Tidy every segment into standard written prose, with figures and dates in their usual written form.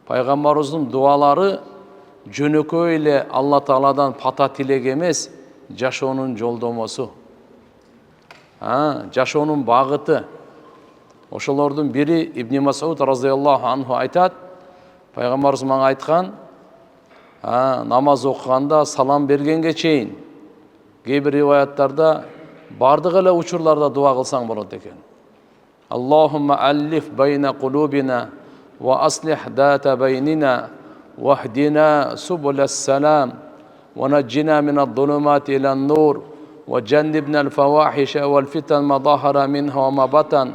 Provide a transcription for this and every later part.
Пайгамбарыбыздын дуалары жөнөкөй эле Алла Тааладан пата тилек эмес, жашоонун жолдомосу. Жашоонун багыты. Ошолордун бири Ибн Мас'уд разыяллаху анху айтат, пайгамбарыбыз мага айткан, намаз окуганда салам бергенге чейин кээ бир риваяттарда бардык эле учурларда дуа кылсаң болот экен. Аллахумма аллиф байна кулубина ва аслих дата байнина واهدنا سبل السلام ونجنا من الظلمات إلى النور وجنبنا الفواحش والفتن ما ظهر منها وما بطن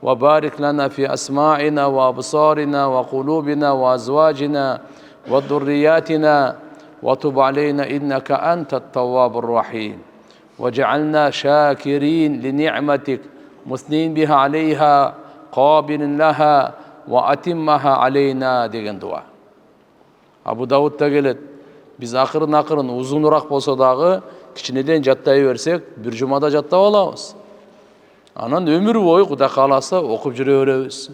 وبارك لنا في أسماعنا وأبصارنا وقلوبنا وأزواجنا وذرياتنا وتب علينا إنك أنت التواب الرحيم وجعلنا شاكرين لنعمتك مثنين بها عليها قابل لها وأتمها علينا деген дуа. Абу Даудта келет. Биз акырын узунураак болсо дагы кичинеден жаттай берсек, бир жумада жаттап алабыз. Анан өмүр бою Кудай кааласа окуп жүрө беребиз.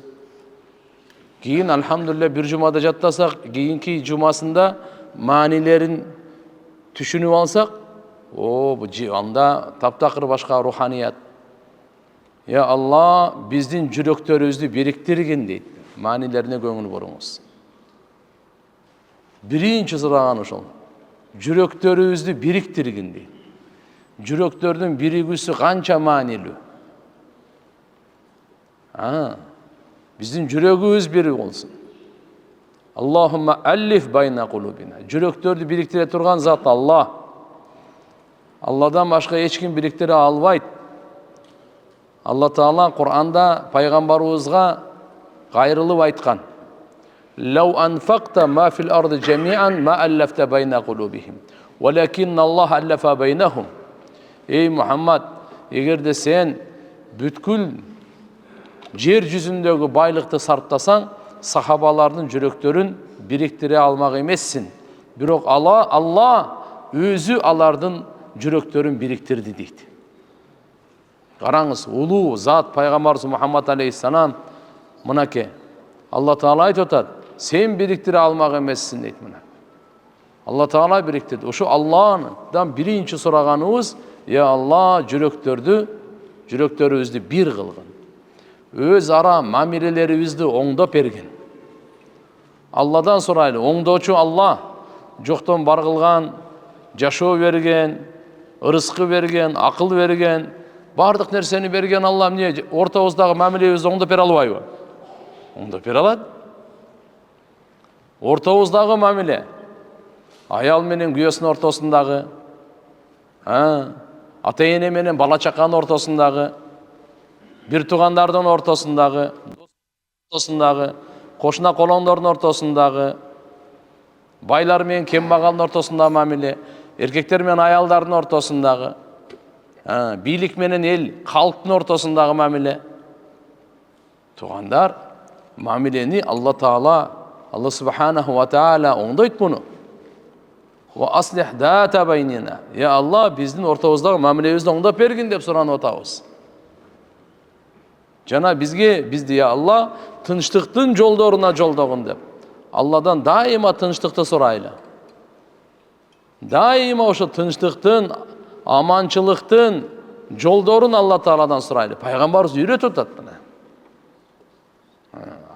Кийин алхамдулилlah бир жумада жаттасак, кийинки жумасында маанилерин түшүнүп алсак, бу анда таптакыр башка руханият. Я Алла, биздин жүрөктөрүбүздү бириктиргин дейт. Маанилерине көңүл буруңуз. Биринчи сураган ошол. Жүрөктөрүбүздү бириктиргин дейт. Жүрөктөрдүн биригүүсү канча маанилүү. Биздин жүрөгүбүз бир болсун. Аллахумма аллиф байна кулубина. Жүрөктөрдү бириктире турган зат Алла. Алладан башка эч ким бириктире албайт. Алла Таала Кур'анда пайгамбарыбызга кайрылып айткан. لو أنفقت ما في الأرض جميعا ما ألفت بين قلوبهم ولكن الله ألف بينهم. Ey Muhammed, эгерде сен бүткүл жер жүзүндөгү байлыкты сарптасаң, сахабалардын жүрөктөрүн бириктире алмак эмессин. Бирок Алла өзү алардын жүрөктөрүн бириктирди дейт. Караңыз, улуу зат пайгамбарыбыз Мухаммад алейхиссалам мынакей. Алла Таала айтып атат, сен бириктире алмак эмессин дейт мына. Алла Таала бириктирди. Ошо Алладан биринчи сураганыбыз, я Алла, жүрөктөрүбүздү бир кылгын. Өз ара мамилелерибизди оңдоп берген. Алладан сурайлы, оңдоочу Алла, жоктон бар кылган, жашоо берген, ырыскы берген, акыл берген, бардык нерсени берген Алла эмне ортобуздагы мамилебизди оңдоп бере албайбы? Оңдоп бере алат. Ортобуздагы мамиле, аял менен күйөөсүнүн ортосундагы, ата-эне менен бала чаканын ортосундагы, бир туугандардын ортосундагы, кошуна колоңдордун ортосундагы, байлар менен кембагалдын ортосундагы мамиле, эркектер менен аялдардын ортосундагы, бийлик менен эл, калктын ортосундагы мамиле. Туугандар, мамилени Алла Таала, Алла Субханаху ва Таала оңдойт буну. Ва аслих дата байнина. Я Алла, биздин ортобуздагы мамилебизди оңдоп бергин деп суранып атабыз. Жана бизди я Алла тынчтыктын жолдоруна жолдогун деп. Алладан дайыма тынчтыкты сурайлы. Дайыма ошо тынчтыктын, аманчылыктын жолдорун Алла Тааладан сурайлы. Пайгамбарыбыз үйрөтүп атат мына.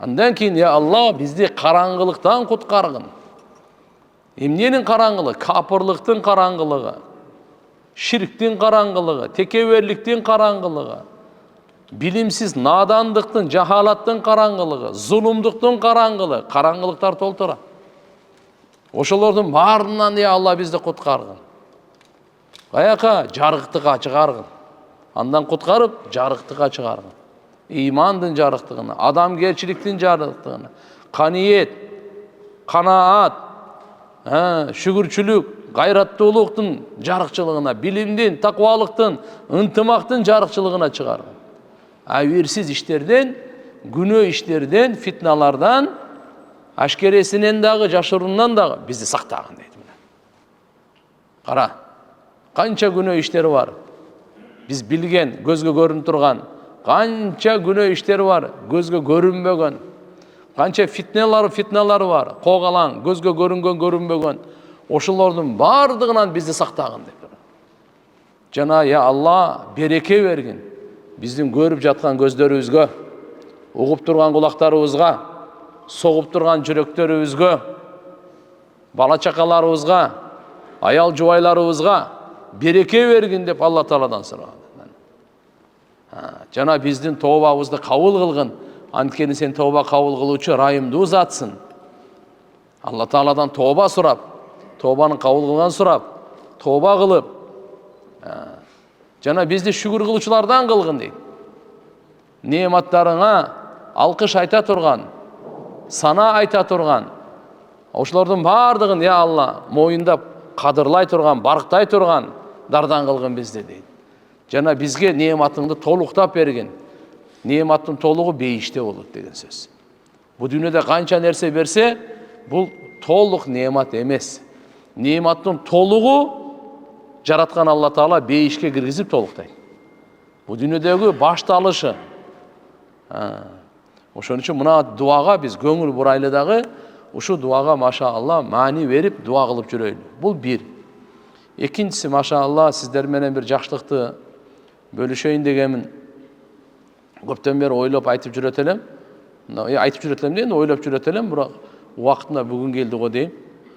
Андан кийин я Алла, бизди караңгылыктан куткаргын. Эмненин караңгылыгы? Капырлыктын караңгылыгы, ширктин караңгылыгы, текеберликтин караңгылыгы, билимсиз надандыктын, жахалаттын караңгылыгы, зулумдуктун караңгылыгы, караңгылыктар толтура. Ошолордун баарынан я Алла бизди куткаргын. Каяка? Жарыктыкка чыгаргын. Андан куткарып, жарыктыкка чыгаргын. Имандын жарыктыгына, адамгерчиликтин жарыктыгына, каниет, канаат, шүгүрчүлүк, гайраттуулуктун жарыкчылыгына, билимдин, таквалыктын, ынтымактын жарыкчылыгына чыгарган. Абийирсиз иштерден, күнөө иштерден, фитналардан, ашкересинен дагы, жашыруунан дагы бизди сактаган дейт. Кара, канча күнөө иштери бар. Биз билген, көзгө көрүнүп турган, канча күнөө иштери бар, көзгө көрүнбөгөн. Канча фитналары бар. Когалаң, көзгө көрүнгөн, көрүнбөгөн. Ошолордун бардыгынан бизди сактагын деп. Жана я Алла береке бергин. Биздин көрүп жаткан көздөрүбүзгө, угуп турган кулактарыбызга, согуп турган жүрөктөрүбүзгө, бала чакаларыбызга, аял жубайларыбызга береке бергин деп Алла Тааладан сураган. Жана биздин тообабызды кабыл кылгын. Анткени сен тооба кабыл кылуучу райымдуу затсың. Алла Тааладан тооба сурап, тообанын кабыл кылганын сурап, тооба кылып, жана бизди шүгүр кылуучулардан кылгын дейт. Неаматтарыңа алкыш айта турган, сана айта турган, ошолордун бардыгын я Алла моюндап кадырлай турган, барктай турган дардан кылгын бизди дейт. Жана бизге неаматыңды толуктап бергин. Неаматтын толугу бейиште болот деген сөз. Бу дүйнөдө канча нерсе берсе, бул толук неамат эмес. Неаматтын толугу жараткан Алла Таала бейишке киргизип толуктайт. Бу дүйнөдөгү башталышы. Ошон үчүн мына дуага биз көңүл бурайлы дагы, ушу дуага машаалла маани берип дуа кылып жүрөйлү. Бул бир. Экинчиси машаалла сиздер менен бир жакшылыкты бөлүшөйүн дегенмин. Көптөн бери ойлоп айтып жүрөт элем. Айтып жүрөт элем дейм, ойлоп жүрөт элем, бирок убактында бүгүн келди го дейм.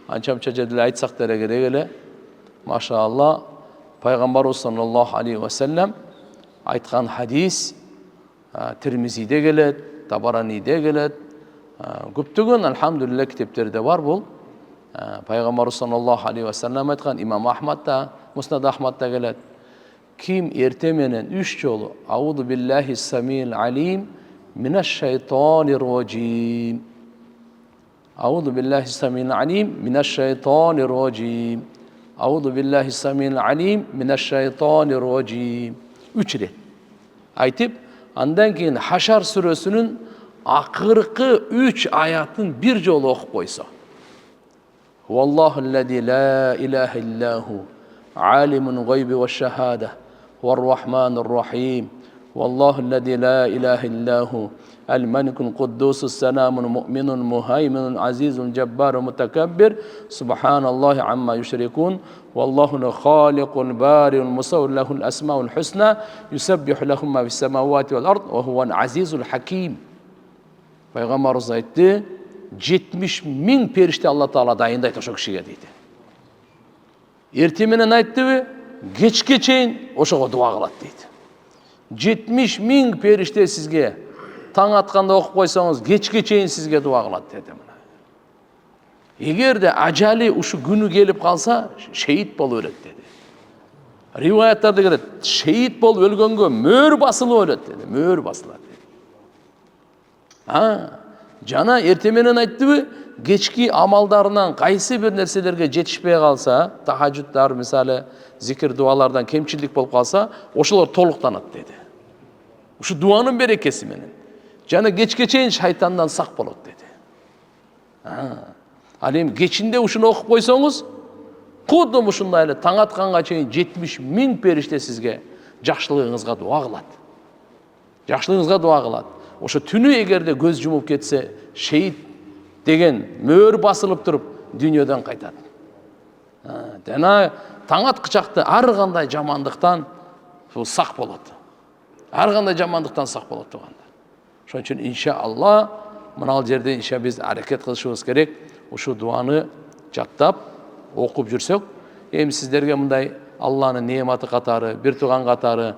Анча-мынча жерде айтсак деле керек эле. Машаалла пайгамбарыбыз саллаллаху алейхи ва саллям айткан хадис Тирмизиде келет, Табараниде келет. Көптөгөн алхамдулилlah китептерде бар бул. Пайгамбарыбыз саллаллаху алейхи ва саллям айткан, имам Ахмадта, Муснад Ахмадта келет. Ким эрте менен 3 жолу Ауду биллахи самил алим минаш шайтанир раджим. Ауду биллахи самил алим минаш шайтанир раджим. Ауду биллахи самил алим минаш шайтанир раджим. 3 рет айтып, андан кийин Хашар сүрөсүнүн акыркы 3 аятын бир жолу окуп койсо. Валлаху аллади ла илаха иллаху алимун гайби ва шахада والرحمن الرحيم والله الذي لا إله إلا هو الملك القدوس السلام المؤمن المهيمن العزيز الجبار المتكبر سبحان الله عما يشركون والله الخالق البارئ المصور له الأسماء الحسنى يسبح له ما في السماوات والأرض وهو العزيز الحكيم. Peygamberimiz aytты, 70.000 perişte Allah Taala dayındaydı ошо кишиге дейт. Эртең менен айттыбы, кечке чейин ошого дуа кылат дейт. 70.000 периште сизге таң атканда окуп койсоңуз, кечке чейин сизге дуа кылат деди. Эгерде ажали ушу күнү келип калса, шейит болуп өлөт деди. Риваяттарда келет, шейит болуп өлгөнгө мөөр басылып өлөт деди. Мөөр басылат деди. Жана эртең менен айттыбы, кечки амалдарынан кайсы бир нерселерге жетишпей калса, тахажжуттар мисалы, зикир дуалардан кемчилдик болуп калса, ошолор толуктанат деди. Ушу дуанын берекеси менен. Жана кечке чейин шайтандан сак болот деди. Ал эми кечинде ушуну окуп койсоңуз, кудум ушундай эле таң атканга чейин 70.000 периште сизге жакшылыгыңызга дуа кылат. Жакшылыгыңызга дуа кылат. Ошо түнү эгерде көз жумуп кетсе, шейит деген мөөр басылып туруп дүйнөдөн кайтат. Жана таң аткычакты ар кандай жамандыктан сак болот. Ар кандай жамандыктан сак болот тугандар. Ошон үчүн иншалла мына жерде биз аракет кылышыбыз керек. Ушу дуаны жаттап окуп жүрсөк, эми сиздерге мындай Алланын неаматы катары, бир туган катары,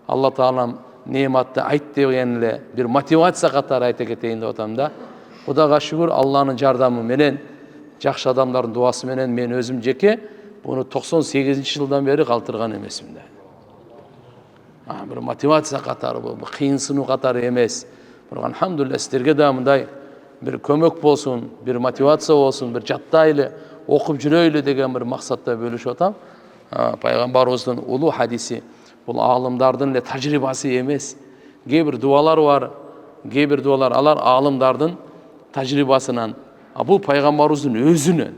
Алла Таалам неаматты айт деген эле бир мотивация катары айта кетейин деп атам да. Кудайга шүгүр, Алланын жардамы менен, жакшы адамдардын дуасы менен мен өзүм жеке буну 98-жылдан бери калтырган эмесмин да. Бир мотивация катары, кыйын сынуу катары эмес. Бирок алхамдулилlah сиздерге да мындай бир көмөк болсун, бир мотивация болсун, бир жаттайлы, окуп жүрөйлү деген бир максатта бөлүшүп атам. Пайгамбарыбыздын улуу хадиси, бул аалымдардын эле тажрыйбасы эмес. Кээ бир дуалар бар, кээ бир дуалар алар аалымдардын тажрыйбасынан, бул пайгамбарыбыздын өзүнөн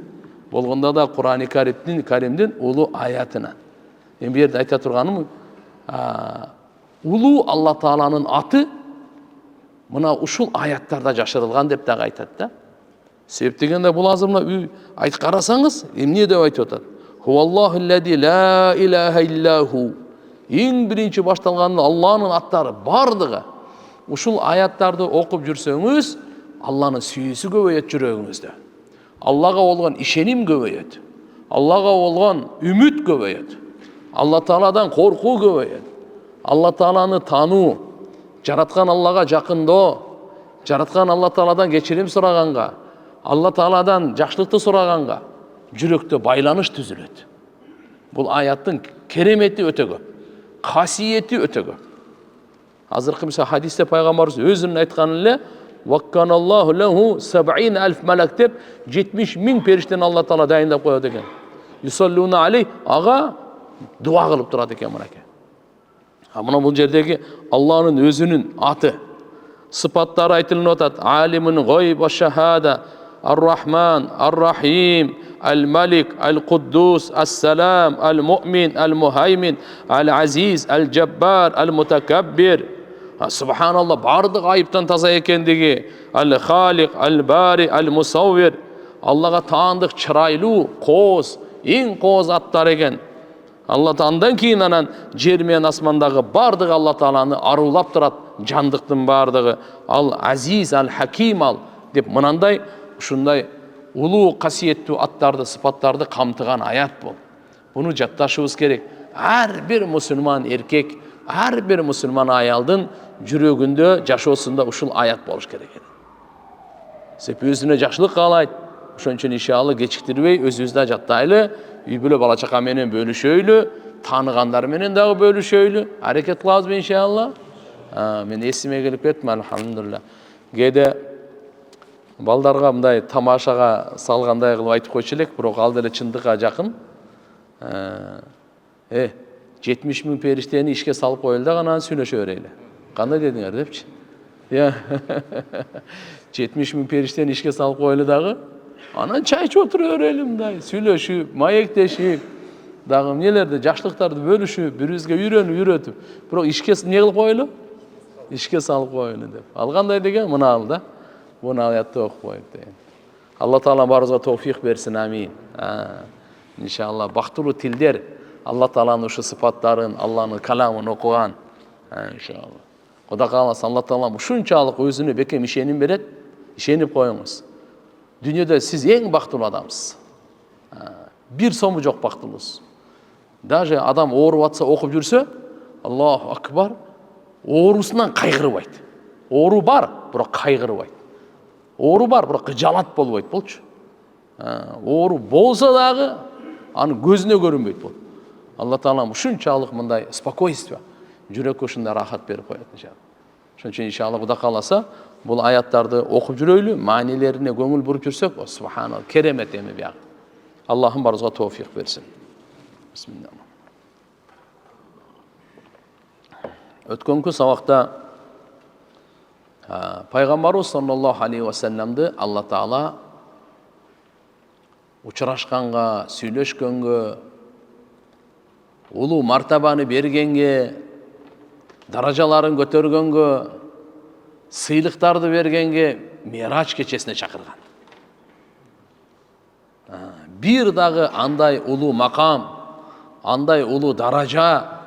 болгондо да Кур'ан-ы Каримдин улуу аятынан. Эми бу жерде айта турганым, улуу Алла Тааланын аты мына ушул аяттарда жашырылган деп дагы айтат да. Себеп дегенде бул азыр мына айтып карасаңыз, эмне деп айтып атат? Хуаллахуллади ла илаха иллаху. Эң биринчи башталган Алланын аттары бардыгы. Ушул аяттарды окуп жүрсөңүз, Алланын сүйүүсү көбөйөт жүрөгүңүздө. Аллага болгон ишеним көбөйөт. Аллага болгон үмүт көбөйөт. Алла Тааладан коркуу көбөйөт. Алла Тааланы тануу, жараткан Аллага жакындоо, жараткан Алла Тааладан кечирим сураганга, Алла Тааладан жакшылыкты сураганга жүрөктө байланыш түзүлөт. Бул аяттын керемети өтө көп, касиети өтө көп. Азыркы мисалы хадисте пайгамбарыбыз өзүнүн айтканы эле «Вакканаллаху лаху 70,000 малак» деп 70,000 периштени Алла Таала дайындап коет экен. Юсаллуна алей, ага дуа кылып турат экен мынакей. Мына бул жердеги Алланын өзүнүн аты, сыпаттары айтылып атат. Алимун гойб ва шахада, Ар-Рахман, Ар-Рахим, Аль-Малик, Аль-Куддус, Ас-Салам, Аль-Муъмин, Аль-Мухаймин, Аль-Азиз, Аль-Джаббар, Аль-Мутакаббир. Субханалла, бардык айыптан таза экендиги. Аль-Халик, Аль-Бари, Аль-Мусаввир. Аллага таандык, чырайлуу, кооз, эң кооз аттар экен. Алла Тааладан кийин анан жер менен асмандагы бардык Алла Тааланы арулап турат, жандыктын бардыгы. Ал-Азиз, Аль-Хаким ал деп мынандай ушундай улуу касиеттүү аттарды, сыпаттарды камтыган аят бул. Буну жатташыбыз керек. Ар бир мусулман эркек, ар бир мусулман аялдын жүрөгүндө, жашоосунда ушул аят болуш керек экен. Себеп өзүнө жакшылык каалайт. Ошон үчүн иншалла кечиктирбей өзүбүздө жаттайлы, үй бүлө бала чака менен бөлүшөйлү, тааныгандар менен дагы бөлүшөйлү. Аракет кылабызбы иншалла? Мен эсиме келип кеттим, алхамдулилlah. Кээде балдарга мындай тамашага салгандай кылып айтып койчу элек, бирок ал деле чындыкка жакын. 70,000 периштени ишке салып коелу да анан сүйлөшө берели. Кандай дедиңер депчи? 70,000 периштени ишке салып коелу дагы анан чай ичип отура берели, мындай сүйлөшүп, маектешип, дагы эмнелерди, жакшылыктарды бөлүшүп, бирибизге үйрөтүп, бирок ишке эмне кылып коелу? Ишке салып коелу деп. Ал кандай деген? Мына ал да. Буну аятты окуп коюп деген. Алла Таала баарыбызга товфик берсин, амин. Иншалла бактылуу тилдер, Алла Тааланын ушу сыпаттарын, Алланын каламын окуган. Иншалла. Кудай кааласа Алла Таала ушунчалык өзүнө бекем ишеним берет. Ишенип коюңуз. Дүйнөдө сиз эң бактылуу адамсыз. Бир сому жок бактылуусуз. Даже адам ооруп атса, окуп жүрсө, Аллаху акбар, оорусунан кайгырбайт. Оору бар, бирок кайгырбайт. Оору бар, бирок жалат болбойт болчу. Оору болсо дагы аны көзүнө көрүнбөйт бол. Алла Таала ушунчалык мындай спокойствие, жүрөккө ушундай рахат берип коет иншалла. Ошон үчүн иншалла Кудай кааласа, бул аяттарды окуп жүрөйлү, маанилерине көңүл буруп жүрсөк, субханалла, керемет эми бияк. Аллахым баарыбызга товфик берсин. Бисмилlah. Өткөнкү сабакта пайгамбарыбыз саллаллаху алейхи ва салламды Алла Таала учурашканга, сүйлөшкөнгө, улуу мартабаны бергенге, даражаларын көтөргөнгө, сыйлыктарды бергенге Мирач кечесине чакырган. Бир дагы андай улуу макам, андай улуу даража,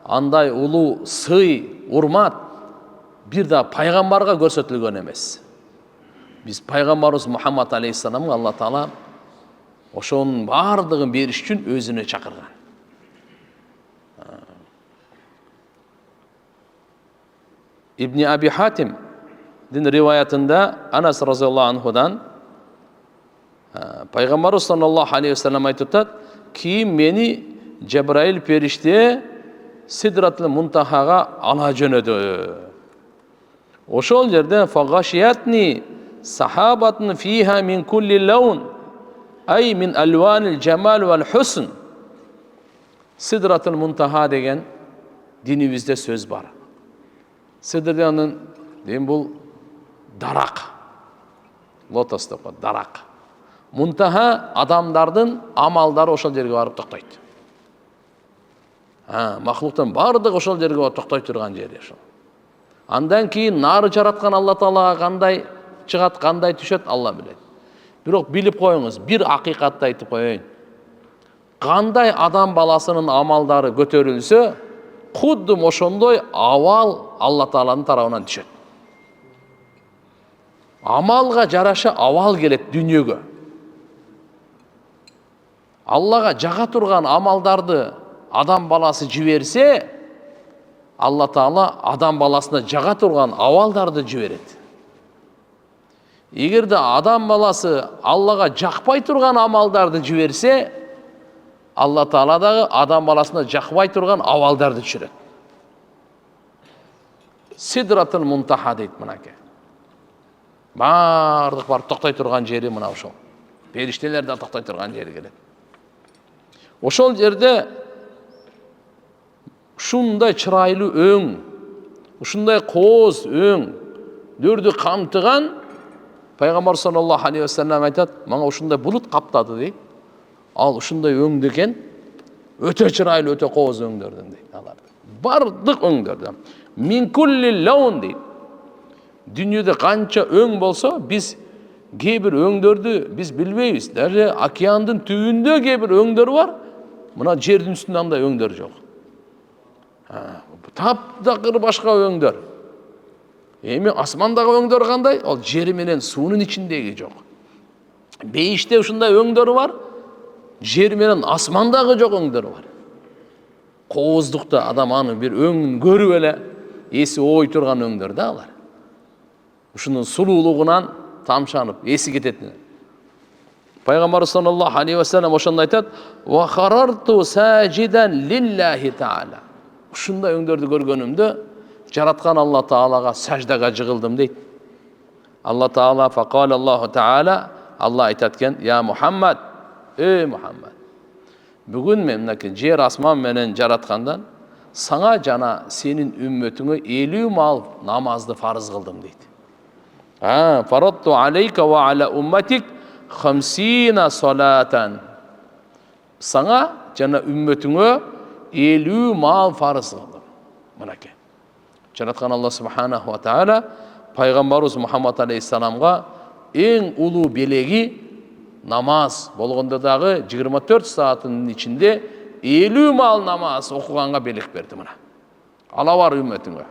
андай улуу сый, урмат бир да пайгамбарга көрсөтүлгөн эмес. Биз пайгамбарыбыз Мухаммад алейхиссаламга Алла Таала ошонун бардыгын бериш үчүн өзүнө чакырган. Ибн Аби Хатим риваятында Анас разияллаху анхудан пайгамбарыбыз саллаллаху алейхи ва саллям айтып атат: "Кийин мени Жабраил периште Сидратул Мунтахага ала жөнөдү. Ошол жерде фагашиятни сахабатун фиха мин кулли лаун, ай мин алванил жамал вал хусн." Сидратул Мунтаха деген динибизде сөз бар. Сидратын деген бул дарак. Лотос деп коет, дарак. Мунтаха адамдардын амалдары ошол жерге барып токтойт. Махлуктун бардыгы ошол жерге барып токтой турган жери ошол. Андан кейін нары жаратқан Алла Таалаға қандай шығат, қандай түшет, Алла біледі. Бирок біліп қойыңыз, бір ақиқатты айтып қойайын. Қандай адам баласының амалдары көтерілсе, құдды ошондой авал Алла Тааланың тарабынан түшет. Амалға жараша авал келет дүниеге. Аллаға жаға тұрған амалдарды адам баласы жіберсе, Алла Таала адам баласына жаға тұрған авалдарды жібереді. Егерде адам баласы Аллаға жақпай тұрған амалдарды жіберсе, Алла Таала дағы адам баласына жақпай тұрған авалдарды түсіреді. Сидратул Мунтаха дейді мынаке. Бардық барып тоқтай тұрған жері мына ошол. Періштелер де тоқтай тұрған жері келеді. Ошол жерде ушундай чырайлы өң, ушундай қоз өң, дүрді қамтыған Пайғамбар саллаллаху алейхи вассалам айтады, маңа ушундай бұлыт қаптады дейді. Ал ушундай өңді екен, өте чырайлы, өте қоз өңдерден дейді. Бардық өңдерден. Мин кулли лаун дейді. Дүниеде қанша өң болса, біз кейбір өңдерді біз білмейміз. Даже океандың түбінде кейбір өңдер бар, мына жердің үстінде андай өңдер жоқ. Таптақыр башқа өңдер. Эми асмандағы өңдер қандай? Ол жері менен суының içindегі жоқ. Бейіште ушундай өңдер бар, жер менен асмандағы жоқ өңдер бар. Қоздықта адам аны бір өңін көріп эле есі ой тұрған өңдер да алар. Ушунун сулуулугунан тамшанып, есі кететін. Пайғамбар саллаллаху алейхи вассалам ошондо айтат: "Ва харарту сажидан лиллахи таала." Ушундай өңдөрдү көргөнүмдө жараткан Алла Таалага саждага жыгылдым дейт. Алла Таала фақал Аллаху Таала, Алла айтат экен: "Я Мухаммад, Мухаммад, бүгүн мен мынакей жер асман менен жараткандан саңа жана сенин үммөтүңө 50 мал намазды фарыз кылдым" дейт. Фаратту алейка ва аля умматик 50 салатан. Саңа жана үммөтүңө 50 мал фарыз кылдым. Мынакей. Жараткан Алла субханаху ва таала пайгамбарыбыз Мухаммад алейхиссаламга эң улуу белеги намаз болгондо дагы 24 сааттын ичинде 50 мал намаз окуганга белек берди мына. Ала бар үммөтүңө.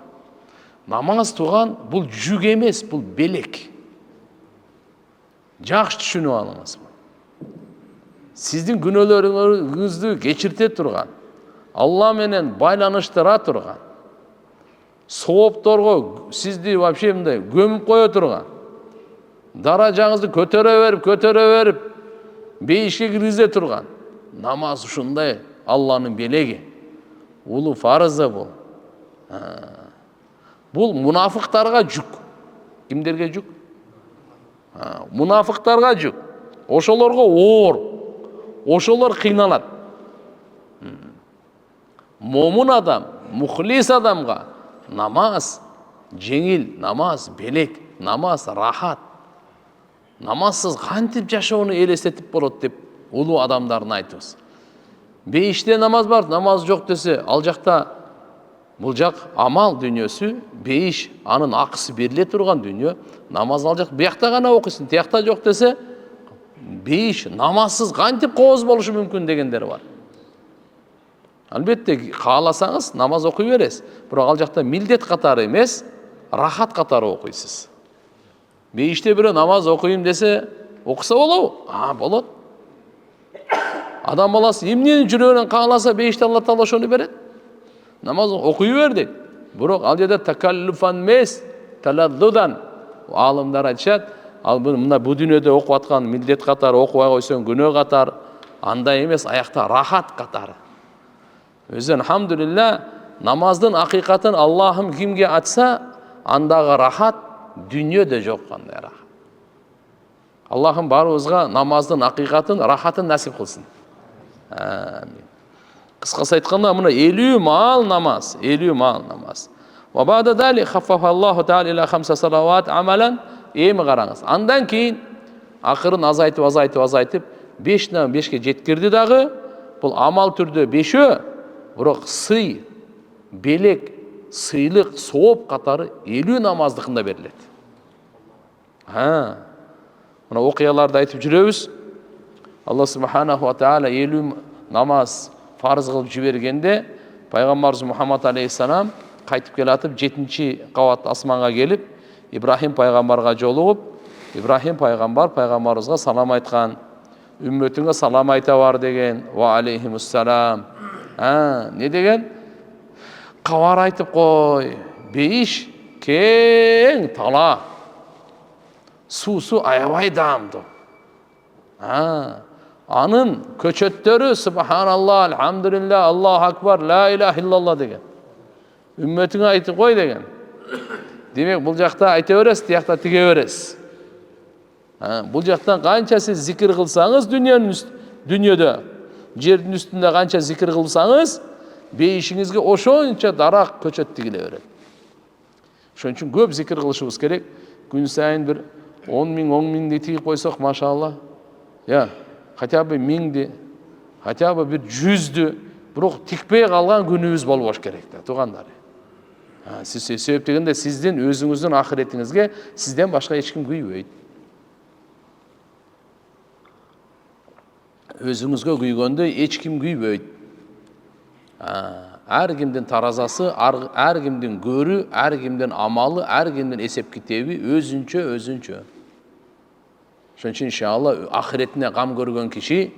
Намаз туган бул жүк эмес, бул белек. Жакшы түшүнүп алыңыз. Сиздин күнөөлөрүңүздү кечирте турган, Алла менен байланыштыра турган, соопторго сизди вообще мындай көмүп кое турган, даражаңызды көтөрө берип, бейишке киргизе турган намаз ушундай Алланын белеги. Улуу фарызы бул. Бул мунафыктарга жүк. Кимдерге жүк? Мунафыктарга жүк. Ошолорго оор. Ошолор кыйналат. Момун адам, мухлис адамга намаз жеңил, намаз белек, намаз рахат. Намазсыз кантип жашоону элестетип болот деп улуу адамдарын айтыбыз. Бейиште намаз бар, намаз жок десе, ал жакта бул жак амал дүйнөсү, бейиш анын акысы бериле турган дүйнө, намаз ал жак биякта гана окуйсуң, тиякта жок десе, бейиш намазсыз кантип кооз болушу мүмкүн дегендер бар. Албетте кааласаңыз намаз окуй бересиз, бирок ал жакта милдет катары эмес, рахат катары окуйсуз. Бейиште бирөө намаз окуйм десе, окуса болобу? Болот. Адам баласы эмнени жүрөгүнөн кааласа, бейиште Алла Таала ошону берет. Намаз окуй бер дейт. Бирок ал жерде такаллуфан эмес, таладдудан. Алымдар айтышат, ал мына бу дүйнөдө окуп аткан милдет катары окубай койсоң күнөө катары, андай эмес, аякта рахат катары. Өзү алхамдулилла, намаздын акыйкатын Аллахым кимге айтса, андагы рахат дүйнөдө жок кандай рахат. Аллахым барыбызга намаздын акыйкатын, рахатын насип кылсын. Амин. Кыскасы айтканда, мына 50 мал намаз, 50 мал намаз. Ва бада дали хаффафа Аллаху таала иля 5 салават амалан. Эми караңыз. Андан кийин акырын азайтып 5-5ке жеткирди дагы. Бул амал түрдө 5-өө, бирок сый, белек, сыйлық, сооп қатары 50 намаздықында беріледі. Мына оқиғаларды айтып жүребіз. Алла субханаху ва тағала 50 намаз фарыз қылып жібергенде, пайғамбарымыз Мұхаммад алейхиссалам қайтып келатып 7-ші қабат асманға келіп, Ибрахим пайғамбарға жолығып, Ибрахим пайғамбарымызға салам айтқан, үмметіңе салам айта бар деген, ва алейхимуссалам. Не деген? Қавар айтып қой, бейіш кең тала, су аябай дамды. Анын көчөттөрү субханалла, алхамдулилля, Аллаху акбар, ла илаха иллалла деген. Үмметіңе айтып қой деген. Демек, бұл жақта айта бересіз, тияқта тіге бересіз. Бұл жақтан қанша сіз зикір қылсаңыз, дүниеде, жердің үстінде қанша зикір қылсаңыз, бейішіңізге ошонша дарақ көчөт тігіле береді. Шон үшін көп зикір қылышымыз керек. Күн сайын бір 10 миң тигіп қойсақ, машалла. Хотя бы 1000-ді, хотя бы бір 100-ді, бірақ тикпей қалған күніміз болуш керек, туғандар. Сіз себеп дегенде сізден өзіңіздің ақыретіңізге сізден башқа ешкім күйбейді. Өзіңізге күйгенде ешкім күйбейді. Әркімдің таразасы, әркімдің көрі, әркімдің амалы, әркімдің есеп китеби өзінчө. Шон үшін иншалла ақыретіне қам көрген киши,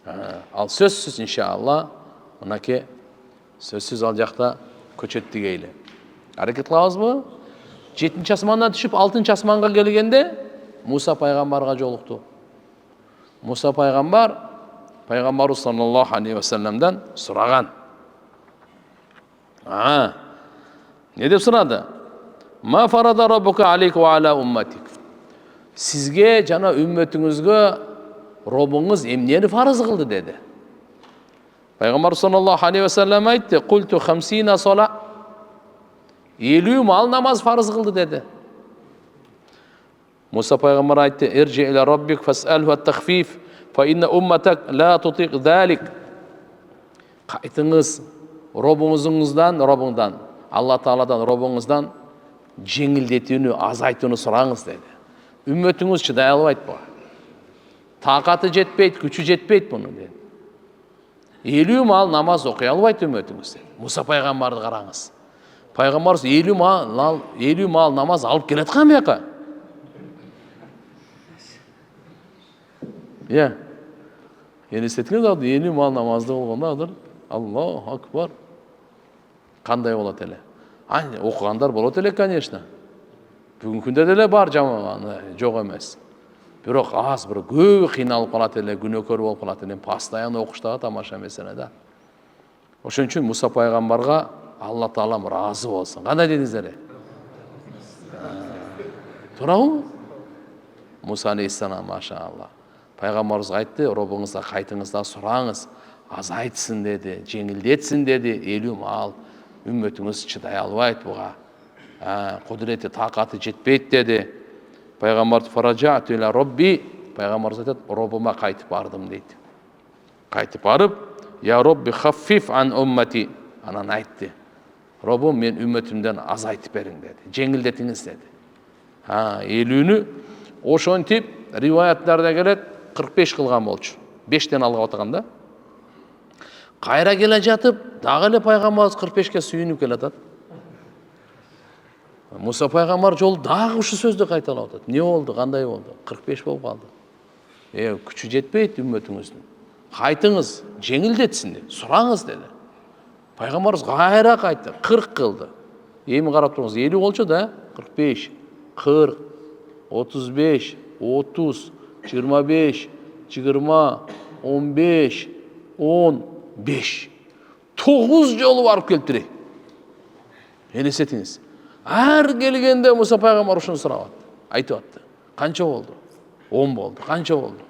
ал сөзсіз иншалла, мынаке сөзсіз ал жақта көчөт тигейлі. Әрекет қылабыз бы? 7-ші асманнан түшіп 6-ші асманға келгенде Муса пайғамбарға жолықты. Муса пайғамбар саллаллаху алейхи ва салламдан сұраған. Не деп сұрады? Ма фарада раббука алейка ва аля умматик. Сізге жана үмметіңізге Робыңыз емнені фарыз қылды деді. Пайғамбар саллаллаху алейхи ва саллам айтты: "Культу 50 сола." 50 мал намаз фарыз қылды деді. Муса пайғамбар айтты: "Иржи иля раббик фас'алху ат-тахфиф, фа инна умматак ла тутиқ залик." Қайтыңыз Робыңдан, Алла Тағаладан Робыңыздан жеңілдетуіні, азайтуыны сұраңыз деді. Үмметіңіз шыдай албайды бұға. Тақаты жетпейді, күші жетпейді бұны деді. 50 мал намаз оқи албайды үмметіңіз деді. Муса пайғамбарды қараңыз. Пайғамбарымыз 50 мал намаз алып келетқан меқа. Елестетіңіз алды, 50 мал намазды болғанда Аллаху акбар. Қандай болады әлі? Оқығандар болады әлі, конечно. Бүгін күнде деле бар жамағаны, жоқ емес. Бірақ аз, бір көбі қиналып қалады әлі, күнөкөр болып қалады әлі. Постоянно оқыштаға тамаша меселе да. Ошон үчүн Муса пайғамбарға Алла Таалам разы болсын. Қандай дедіңіздер? Тура ғой? Муса алейхиссалам, машалла. Пайғамбарымыз айтты: "Робыңызда қайтыңызда сұраңыз, азайтсын деді, жеңілдетсін деді, 50 мал. Үмметіңіз шыдай албайды бұға. Құдіреті, тақаты жетпейді деді." Пайғамбар фаражату иля робби, пайғамбар айтады: "Робыма қайтып бардым" дейді. Қайтып барып: "Я робби хаффиф ан уммати." Анан айтты: "Робым, мен үмметімден азайтып берің" деді. Жеңілдетіңіз деді. 50-ні ошентип риваяттарда келет 45 қылған болчу. 5-тен алға отағанда. Қайра келе жатып, дағы эле пайғамбарымыз 45-ке сүйініп келатат. Муса пайғамбар жолы дағы ушу сөзді қайталап атат. Не болды, қандай болды? 45 болып қалды. Күші жетпейді үмметіңіздің. Қайтыңыз, жеңілдетсін деді, сұраңыз деді. Пайғамбарымыз қайра қайтты, 40 қылды. Емі қарап тұрыңыз, 50 болчу да, 45, 40, 35, 30, 25, 20, 15, 15. 9 жолы барып келтірей. Елесетіңіз. Әр келгенде Муса пайғамбар ушуну сурап атты. Айтып атты. Қанша болды? 10 болды. Қанша болды?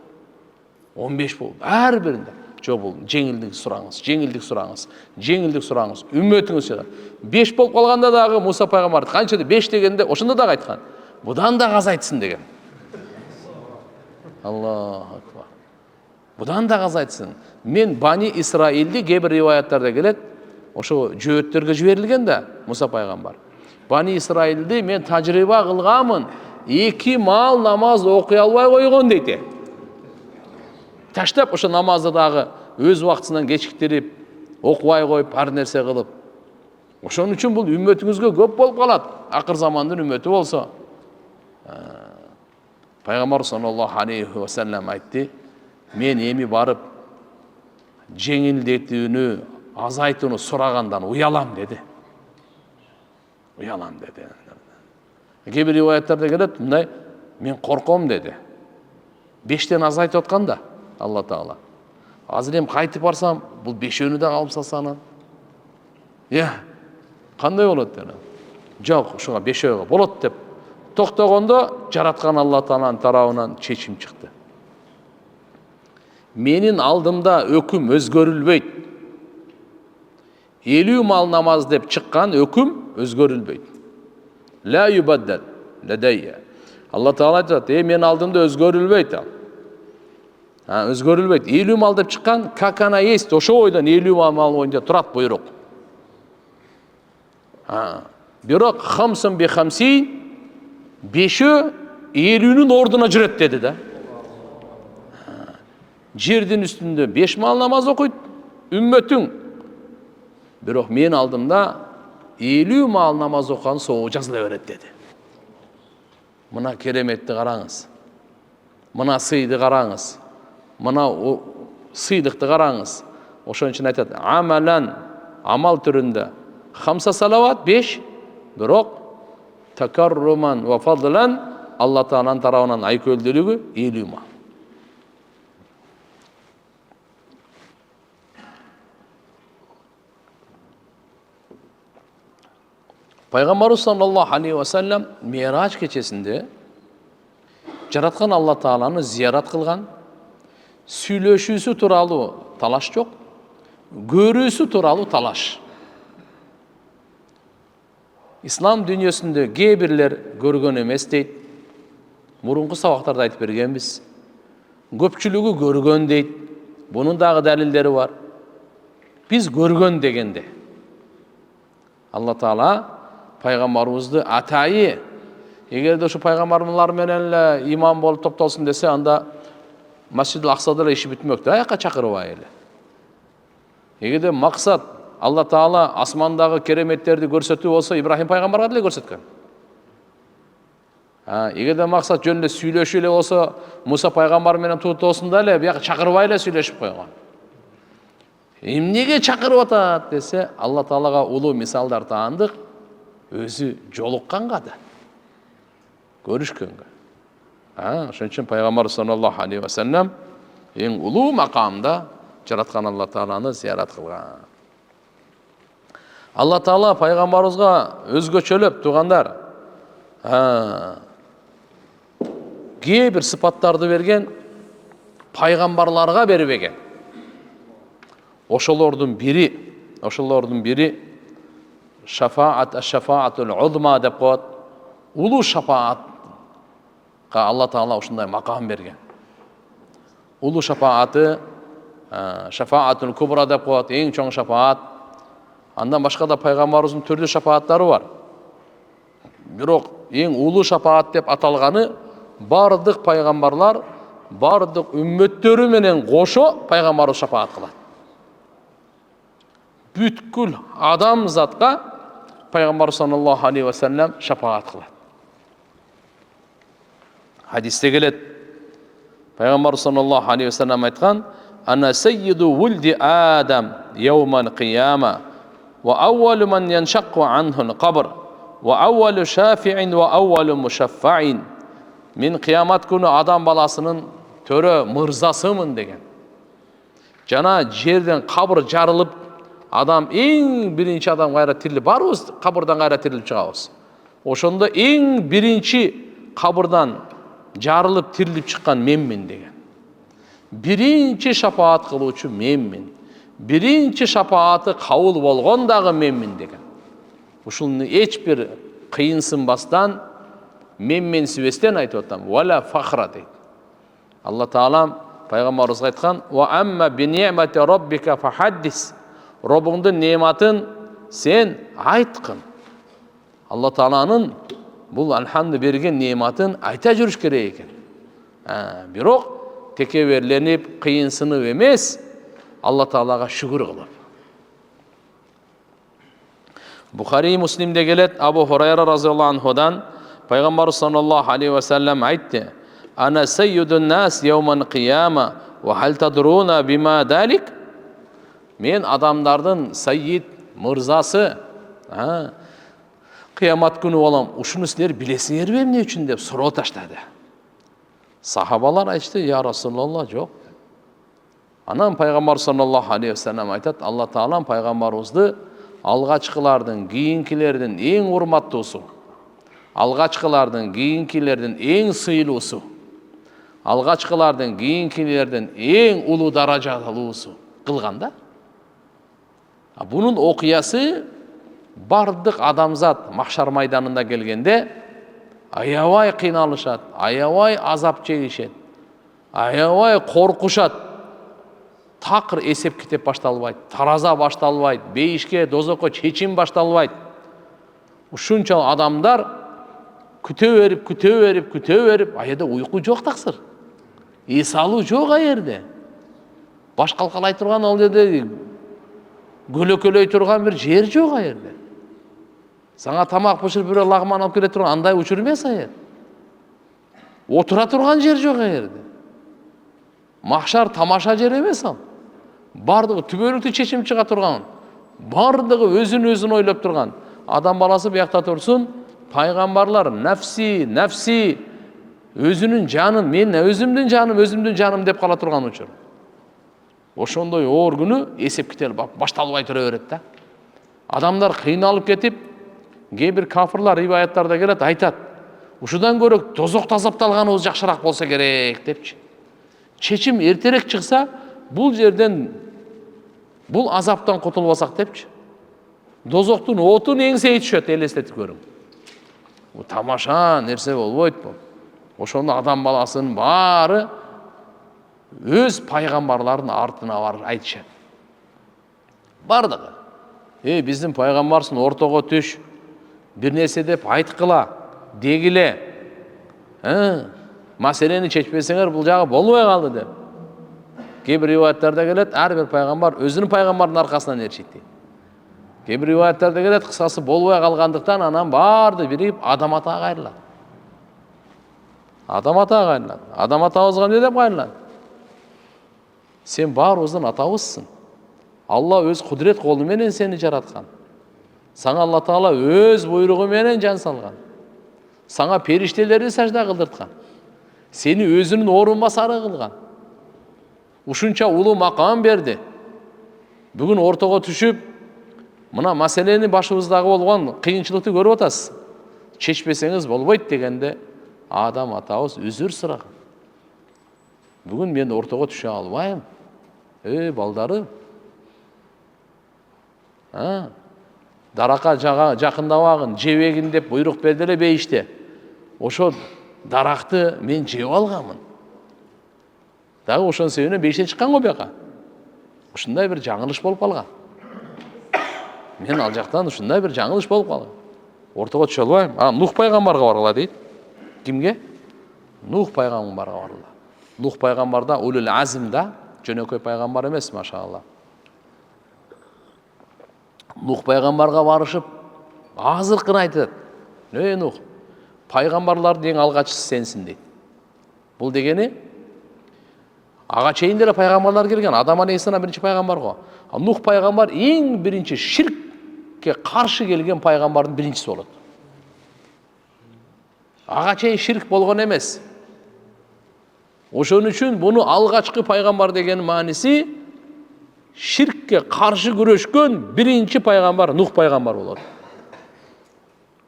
15 болды. Әр бірінде. Жоқ бұл, жеңілдік сұраңыз, жеңілдік сұраңыз, жеңілдік сұраңыз. Үмметіңіз шығар. 5 болып қалғанда дағы Муса пайғамбар қанша да 5 дегенде ошында да айтқан. Бұдан да азайтсын деген. Аллаху акбар. Бұдан да азайтсын. Мен Бани Исраилді кейбір риwаяттарда келет, ошо жөөттерге жиберилген да Муса пайгамбар. Бани Исраилди мен тажрыйба кылганмын. 2 мал намаз окуй албай койгон дейт. Таштап ошо намазды дагы өз убактысынан кечиктирип, окубай коюп, ар нерсе кылып. Ошон үчүн бул үммөтүңүзгө көп болуп калат. Акыр замандын үммөтү болсо. Пайгамбар саллаллаху алейхи ва саллям айтты: "Мен эми барып жеңилдетүүнү, азайтууну сурагандан уялам" деди. Уялам деди. Кээ бир риwаяттарда келет, мындай: "Мен корком" деди. 5тен азайтып атканда Алла Таала. Азыр эми кайтып барсам, бул 5өөнү да калып салса анан. Кандай болот деди. Жок, ушуга 5өөгө болот деп токтогондо жараткан Алла Тааланын тарабынан чечим чыкты. Менин алдымда өкүм өзгөрүлбөйт. 50 мал намаз деп чыккан өкүм өзгөрүлбөйт. Ла юбаддал ладайя. Алла Таала айтат: "Мен алдымда өзгөрүлбөйт ал." Өзгөрүлбөйт. 50 мал деп чыккан, как она есть, ошо ойдон 50 мал боюнча турат буйрук. Бирок хамсын би хамсин, 5өө 50-нүн ордуна жүрөт деди да. Жердин үстүндө 5 мал намаз окуйт үммөтүң. Бирок мен алдымда 50 мал намаз окуган соо жазыла берет деди. Мына кереметти караңыз. Мына сыйды караңыз. Мына сыйдыкты караңыз. Ошон үчүн айтат: "Амалан", амал түрүндө хамса салават 5, бирок такарруман ва фадлан Алла Тааланын тарабынан айкөлдүүлүгү 50 мал. Пайгамбарыбыз саллаллаху алейхи ва саллям Мираж кечесинде жараткан Алла Тааланы зиярат кылган. Сүйлөшүүсү тууралуу талаш жок, көрүүсү тууралуу талаш. Ислам дүйнөсүндө кээ бирлер көргөн эмес дейт. Мурунку сабактарда айтып бергенбиз. Көпчүлүгү көргөн дейт. Бунун дагы далилдери бар. Биз көргөн дегенде Алла Таала пайгамбарыбызды атайы, эгерде ушу пайгамбарлар менен эле иман болуп топтолсун десе, анда Масжидил Аксада эле иши бүтмөктү, аяка чакырбай эле. Эгерде максат Алла Таала асмандагы кереметтерди көрсөтүү болсо, Ибрахим пайгамбарга деле көрсөткөн. Эгерде максат жөн эле сүйлөшүү эле болсо, Муса пайгамбар менен туутосунда эле бияка чакырбай эле сүйлөшүп койгон. Эмнеге чакырып атат десе, Алла Таалага улуу мисалдар таандык, өзү жолукканга да, көрүшкөнгө. Ошон үчүн пайгамбар саллаллаху алейхи ва саллям эң улуу макамда жараткан Алла Тааланы зиярат кылган. Алла Таала пайгамбарыбызга өзгөчөлөп тугандар кээ бир сыпаттарды берген, пайгамбарларга бербеген. Ошолордун бири шафаатул узма деп коет. Улуу шафаатка Алла Таала ушундай макам берген. Улуу шафааты шафаатул кубра деп коет, эң чоң шафаат. Андан башка да пайгамбарыбыздын түрдүү шафааттары бар. Бирок эң улуу шафаат деп аталганы бардык пайгамбарлар, бардык үммөттөрү менен кошо пайгамбарыбыз шафаат кылат. Бүткүл адам затка пайгамбар саллаллаху алейхи ва саллям шафаат кылат. Хадисте келет, пайгамбар саллаллаху алейхи ва саллям айткан: "Ана саййиду вулди Адам яумал қияма, ва аувалу ман яншаққу анхул қабр, ва аувалу шафиин ва аувалу мушаффаин." Мен қиямат күнү адам баласынын төрө мырзасымын деген. Жана жерден кабыр жарылып, адам эң биринчи адам кайра тирилип, барыбыз кабырдан кайра тирилип чыгабыз. Ошондо эң биринчи кабырдан жарылып тирилип чыккан менмин деген. Биринчи шафаат кылуучу менмин. Биринчи шафааты кабыл болгон дагы менмин деген. Ушуну эч бир кыйынсынбастан, менменсибестен айтып атам. Вала фахра дейт. Алла Таала пайгамбарыбызга айткан: "Ва амма би ни'мати раббика фахаддис". Робуңдун нематын сен айткын. Алла Тааланын бул алхамды берген нематын айта жүрүш керек экен. Бирок текеберленип, кыйынсынып эмес, Алла Таалага шүгүр кылып. Бухари Муслимде келет, Абу Хурайра разияллаху анхудан пайгамбар саллаллаху алейхи ва саллям айтты: "Ана саййидун нас яуман кияма, ва хал тадруна бима далик?" Мен адамдардын саййид, мырзасы, кыямат күнү болом. Ушуну силер билесиңерби эмне үчүн деп суроо таштады. Сахабалар айтты: "Я Расулаллах, жок." Анан пайгамбар саллаллаху алейхи ва саллям айтат: "Алла Таалам пайгамбарыбызды алгачкылардын, кийинкилердин эң урматтуусу, алгачкылардын, кийинкилердин эң сыйлуусу, алгачкылардын, кийинкилердин эң улуу даражалуусу кылган да." Бунун окуясы бардык адамзат махшар майданында келгенде аябай кыйналышат, аябай азап чегишет, аябай коркушат. Такыр эсеп китеп башталбайт, тараза башталбайт, бейишке, дозокко чечим башталбайт. Ушунча адамдар күтө берип, аерде уйку жок таксыр. Эс алуу жок аерде. Баш калкалай турган ал жерде көлөкөлөй турган бир жер жок аерде. Саңа тамак бышырып бирөө лагман алып келе турган андай учур эмес аер. Отура турган жер жок аерде. Махшар тамаша жер эмес ал. Бардыгы түбөлүктүү чечим чыга турган. Бардыгы өзүн ойлоп турган. Адам баласы биякта турсун, пайгамбарлар нафси, өзүнүн жанын, мен өзүмдүн жаным деп кала турган учур. Ошондой оор күнү эсеп кителип башталбай тура берет да. Адамдар кыйналып кетип, кээ бир кафырлар ибаяттарда келет, айтат: "Ушудан көрө тозокто азапталганыбыз жакшыраак болсо керек" депчи. Чечим эртерээк чыкса, бул жерден, бул азаптан кутулбасак депчи. Дозоктун отун эңсейи түшөт, элестетип көрүң. Бул тамаша нерсе болбойт бул. Ошондо адам баласынын баары өз пайгамбарлардын артына барып айтышат. Бардыгы: "Биздин пайгамбарсын ортого түш, бир нерсе деп айткыла, дегиле. Маселени чечпесеңер бул жагы болбой калды" деп. Кээ бир риваяттарда келет, ар бир пайгамбар өзүнүн пайгамбардын аркасынан ээрчийт. Кээ бир риваяттарда келет, кыскасы болбой калгандыктан анан баарды бирип адам атага кайрылат. Адам атабызга эмне деп кайрылат? Сен баарыбыздын атабызсың. Алла өз кудурет колу менен сени жараткан. Саңа Алла Таала өз буйругу менен жан салган. Саңа периштелерди сажда кылдырткан. Сени өзүнүн орун басары кылган. Ушунча улуу макам берди. Бүгүн ортого түшүп, мына маселени башыбыздагы болгон кыйынчылыкты көрүп атасыз. Чечпесеңиз болбойт дегенде адам атабыз үзүр сураган. Бүгүн мен ортого түшө албайм. Балдары. Даракка жакындабагын, жебегин деп буйрук берди эле бейиште. Ошо даракты мен жеп алганмын. Дагы ошонун себебинен бейиштен чыккан го бияка. Ушундай бир жаңылыш болуп калган. Мен ал жактан ушундай бир жаңылыш болуп калган. Ортого түшө албайм. Нух пайгамбарга баргыла дейт. Кимге? Нух пайгамбарга баргыла. Нух пайгамбарда улул азимда, жөнөкөй пайгамбар эмес, машалла. Нух пайгамбарга барышып, азыркын айтат: "Нух, пайгамбарлардын эң алгачысы сенсиң" дейт. Бул дегени ага чейин деле пайгамбарлар келген. Адам алейхиссалам биринчи пайгамбар го. Нух пайгамбар эң биринчи ширкке каршы келген пайгамбардын биринчиси болот. Ага чейин ширк болгон эмес. Ошон үчүн буну алгачкы пайгамбар деген мааниси ширкке каршы күрөшкөн биринчи пайгамбар Нух пайгамбар болот.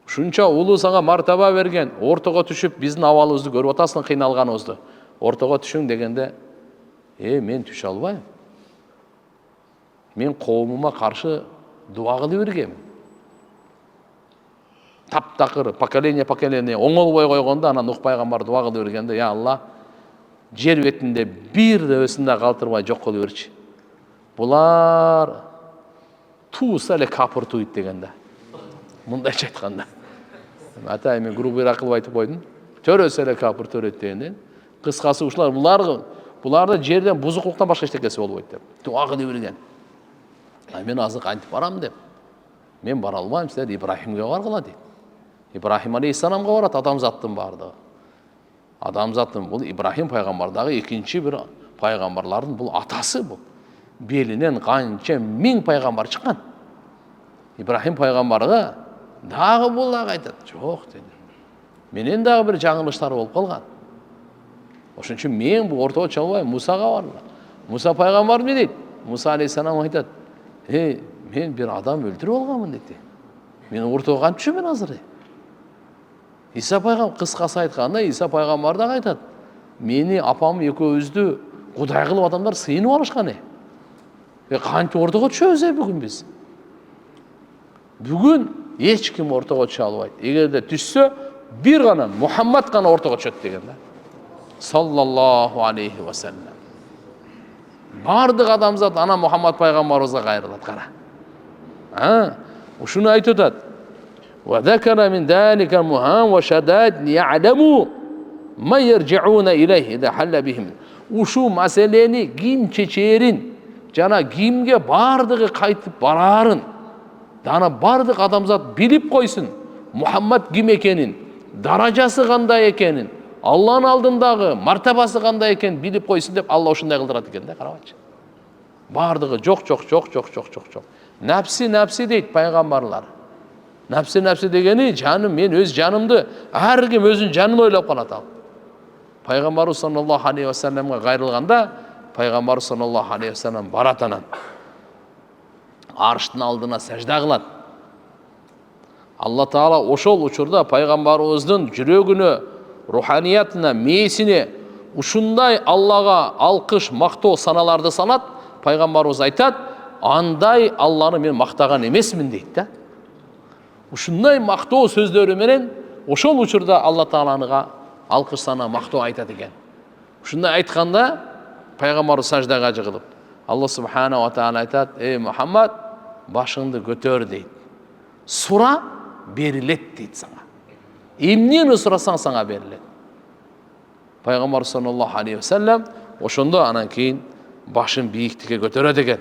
Ушунча улуу сага мартаба берген, ортого түшүп биздин абалыбызды көрүп атасың, кыйналганыбызды. Ортого түшүң дегенде, мен түшө албайм. Мен коомума каршы дуа кылып бергем. Таптакыр поколение оңолбой койгондо анан Нух пайгамбар дуа кылып бергенде: "Я Алла, жер бетинде бир дебесин да калтырбай жок кылып берчи. Булар туыса эле капыр туйт деген да. Мындайча айтканда. Ата мен грубыйраак кылып айтып койдум. Төрөсө эле капыр төрөйт дегенден. Кыскасы ушулар буларда жерден бузуклуктан башка эчтекеси болбойт деп. Дуа кылып берген. Мен азыр кантип барам деп. Мен бара албайм, силер Ибрахимге баргыла дейт. Ибрахим алейхиссаламга барат адамзаттын бардыгы. Адамзаттын бул Ибрахим пайгамбардагы экинчи бир пайгамбарлардын бул атасы бул. Белинен канча миң пайгамбар чыккан. Ибрахим пайгамбарга дагы бул дагы айтат. Жок деди. Менен дагы бир жаңылыштар болуп калган. Ошон үчүн мен бул ортого чыга албайм, Мусага барла. Муса пайгамбар эмне дейт? Муса алейхиссалам айтат. Мен бир адам өлтүрүп алганмын дейт. Мен ортого кантип түшөмүн азыр? Иса пайгамбар кыскасы айтканда Иса пайгамбар дагы айтат. Мени апам экөөбүздү Кудай кылып адамдар сыйынып алышкан. Кантип ортого түшөбүз бүгүн биз? Бүгүн эч ким ортого түшө албайт. Эгерде түшсө, бир гана Мухаммад гана ортого түшөт деген да. Саллаллаху алейхи ва саллям. Бардык адамзат ана Мухаммад пайгамбарыбызга кайрылат, кара. Ушуну айтып атат. Ва закара мин далика мухам ва шадад я'ламу ма яржи'уна илейхи да халла бихим. Ушу маселени ким чечерин, жана кимге бардыгы кайтып барарын, дана бардык адамзат билип койсун. Мухаммад ким экенин, даражасы кандай экенин, Алланын алдындагы мартабасы кандай экенин билип койсун деп Алла ушундай кылдырат экен да, карабачы. Бардыгы жок. Напси дейт пайгамбарлар. Напси дегени жаным, мен өз жанымды, ар ким өзүнүн жанын ойлоп калат ал. Пайгамбар саллаллаху алейхи ва салламга кайрылганда, пайгамбар саллаллаху алейхи ва саллам барат анан. Арштын алдына сажда кылат. Алла Таала ошол учурда пайгамбарыбыздын жүрөгүнө, руханиятына, мээсине ушундай Аллага алкыш, мактоо саналарды салат. Пайгамбарыбыз айтат, андай Алланы мен мактаган эмесмин дейт да. Ушундай мактоо сөздөрү менен ошол учурда Алла Тааланыга алкыш сана, мактоо айтат экен. Ушундай айтканда пайгамбарыбыз саждага жыгылып, Алла субхана ва таала айтат, Мухаммад, башыңды көтөр дейт. Сура, берилет дейт сага. Эмнени сурасаң сага берилет. Пайгамбар саллаллаху алейхи ва саллям ошондо анан кийин башын бийиктикке көтөрөт экен.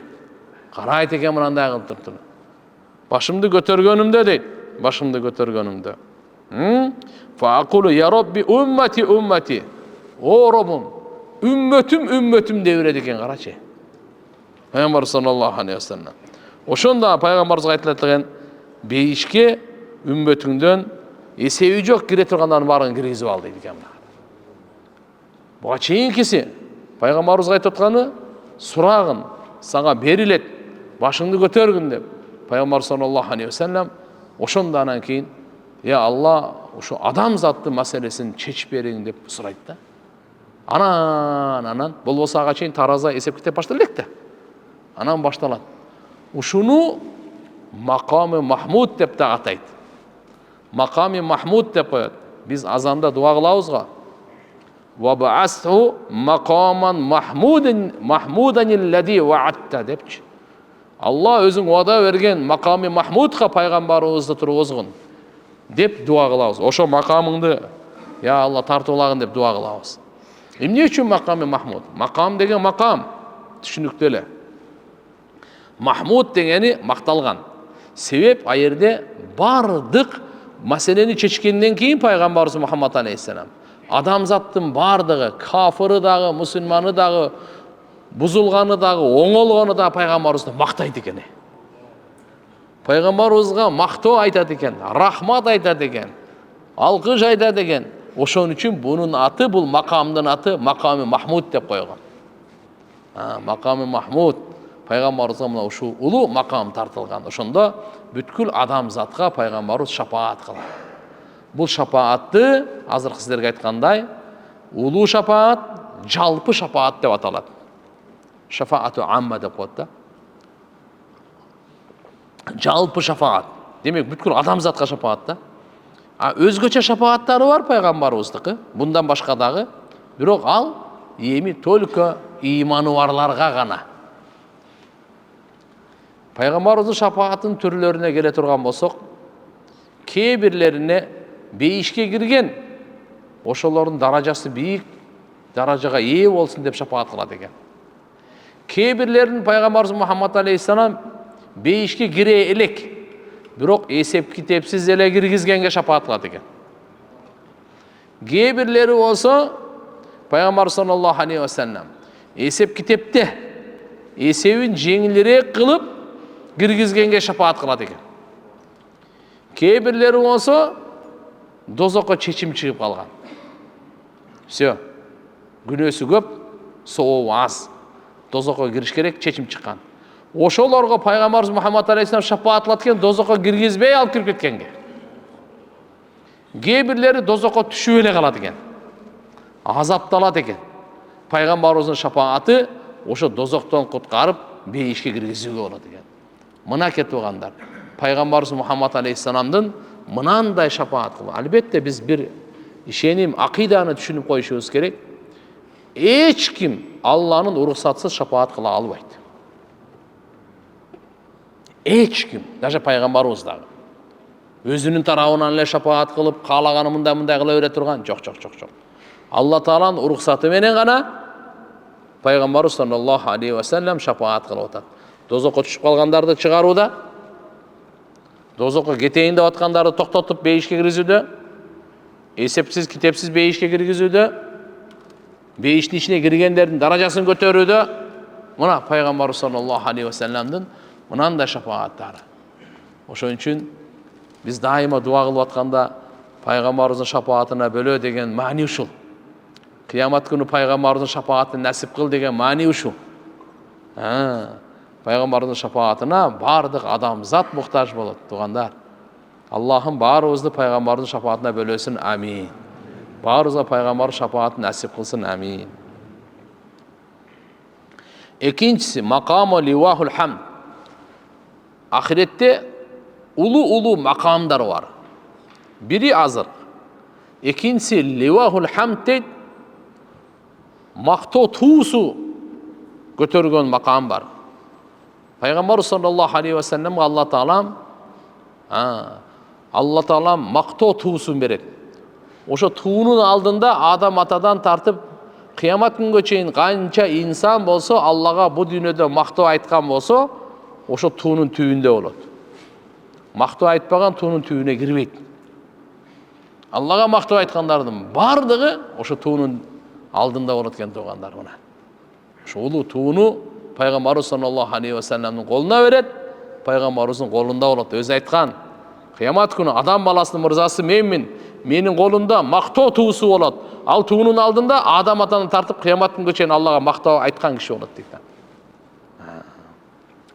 Карайт экен мындай кылып туруп. Башымды көтөргөнүмдө дейт. Башымды көтөргөнүмдө. Фаакулу я Робби уммати. О Роббум, үммөтүм деп берет экен, карачы. Пайгамбар саллаллаху алейхи ва саллям. Ошондо пайгамбарыбызга айтылат экен, бейишке үммөтүңдөн эсеби жок кире тургандардын баарын киргизип ал дейт экен. Буга чейинкиси пайгамбарыбызга айтып атканы, сурагын сага берилет, башыңды көтөргүн деп. Пайгамбар саллаллаху алейхи ва саллям ошондо анан кийин, я Алла, ошо адамзаттын маселесин чечип бериң деп сурайт да. Анан болбосо ага чейин тараза эсеп китеп башталат элек да. Анан башталат. Ушуну макамы Махмуд деп да атайт. Маками Махмуд деп коет. Биз азанда дуа кылабыз го. Ва ба'асху макаман Махмудан аллади ва'атта депчи. Алла өзүң вада берген маками Махмудга пайгамбарыбызды тургузгун деп дуа кылабыз. Ошо макамыңды я Алла тартуулагын деп дуа кылабыз. Эмне үчүн маками Махмуд? Макам деген макам түшүнүктүү эле. Махмуд дегени макталган. Себеп а жерде бардык маселени чечкенден кийин пайгамбарыбыз Мухаммад алейхиссалам адамзаттын бардыгы, кафыры дагы, мусулманы дагы, бузулганы дагы, оңолгону да пайгамбарыбызды мактайт экен. Пайгамбарыбызга мактоо айтат экен, рахмат айтат экен, алкыш айтат экен. Ошон үчүн бунун аты, бул макамдын аты маками Махмуд деп койгон. Маками Махмуд пайгамбарыбызга мына ушул улуу макам тартылган. Ошондо бүткүл адамзатка пайгамбарыбыз шапаат кылат. Бул шапаатты азыр сиздерге айткандай, улуу шапаат, жалпы шапаат деп аталат. Шафаату амма деп коет да. Жалпы шафаат. Демек бүткүл адамзатка шапаат да. Өзгөчө шапааттары бар пайгамбарыбыздыкы, bundan башка дагы, бирок ал эми только ыйманы барларга гана. Пайғамбарымыздың шапаатын түрлеріне келе тұрған болсақ, кейбірлеріне бейішке кірген, ошолордун даражасы бийик даражаға ие болсын деп шапаат кылат экен. Кейбірлерін пайғамбарымыз Мұхаммад алейхиссалам бейішке кире элек, бирок эсеп китепсиз эле киргизгенге шапаат кылат экен. Кейбірлери болсо пайғамбар саллаллаху алейхи ва саллям эсеп китепте эсебин жеңилирээк кылып киргизгенге шапаат кылат экен. Кейбірлери болсо дозокко чечим чыгып калган. Все. Күнөөсү көп, сообу аз. Дозокко кириш керек, чечим чыккан. Ошолорго пайгамбарыбыз Мухаммад алейхиссалам шапаат кылат экен, дозокко киргизбей алып кирип кеткенге. Кейбирлери дозокко түшүп эле калат экен. Азапталат экен. Пайгамбарыбыздын шапааты ошо дозоктон куткарып, бейишке киргизүүгө болот экен. Мына кетип калгандар. Пайгамбарыбыз Мухаммад алейхиссаламдын мынандай шапаат кылып. Албетте биз бир ишеним, акыйданы түшүнүп коюшубуз керек. Эч ким Алланын уруксатсыз шапаат кыла албайт. Эч ким, даже пайгамбарыбыз дагы. Өзүнүн тарабынан эле шапаат кылып, каалаганы мындай кыла бере турган жок. Алла Тааланын уруксаты менен гана пайгамбарыбыз саллаллаху алейхи ва саллям шапаат кылып атат. Дозокко түшүп калгандарды чыгарууда, дозокко кетейин деп аткандарды токтотуп бейишке киргизүүдө, эсепсиз китепсиз бейишке киргизүүдө, бейиштин ичине киргендердин даражасын көтөрүүдө, мына пайгамбарыбыз саллаллаху алейхи ва салламдын мынандай шапааттары. Ошон үчүн биз дайыма дуа кылып атканда пайгамбарыбыздын шапаатына бөлө деген маани ушул. Кыямат күнү пайгамбарыбыздын шапаатын насип кыл деген маани ушул. Пайгамбарыбыздын шапаатына бардык адамзат муктаж болот, туугандар. Аллахым баарыбызды пайгамбардын шапаатына бөлөсүн, амин. Баарыбызга пайгамбар шапаатын насип кылсын, амин. Экинчиси макаму ливахул хамд. Ахиретте улуу макамдар бар. Бири азыр. Экинчиси ливахул хамд дейт. Мактоо туусу көтөргөн макам бар. Пайгамбар саллаллаху алейхи ва саллям Алла Таалам мактоо туусун берет. Ошо туунун алдында адам атадан тартып кыямат күнгө чейин канча инсан болсо, Аллага бу дүйнөдө мактоо айткан болсо, ошо туунун түбүндө болот. Мактоо айтпаган туунун түбүнө кирбейт. Аллага мактоо айткандардын бардыгы ошо туунун алдында болот экен, туугандар. Мына ошо улуу тууну пайгамбарыбыз саллаллаху алейхи ва салламдын колуна берет, пайгамбарыбыздын колунда болот. Өзү айткан, кыямат күнү адам баласынын мырзасы менмин, менин колумда мактоо туусу болот. Ал туунун алдында адам атаны тартып кыямат күнгө чейин Аллага мактоо айткан киши болот дейт.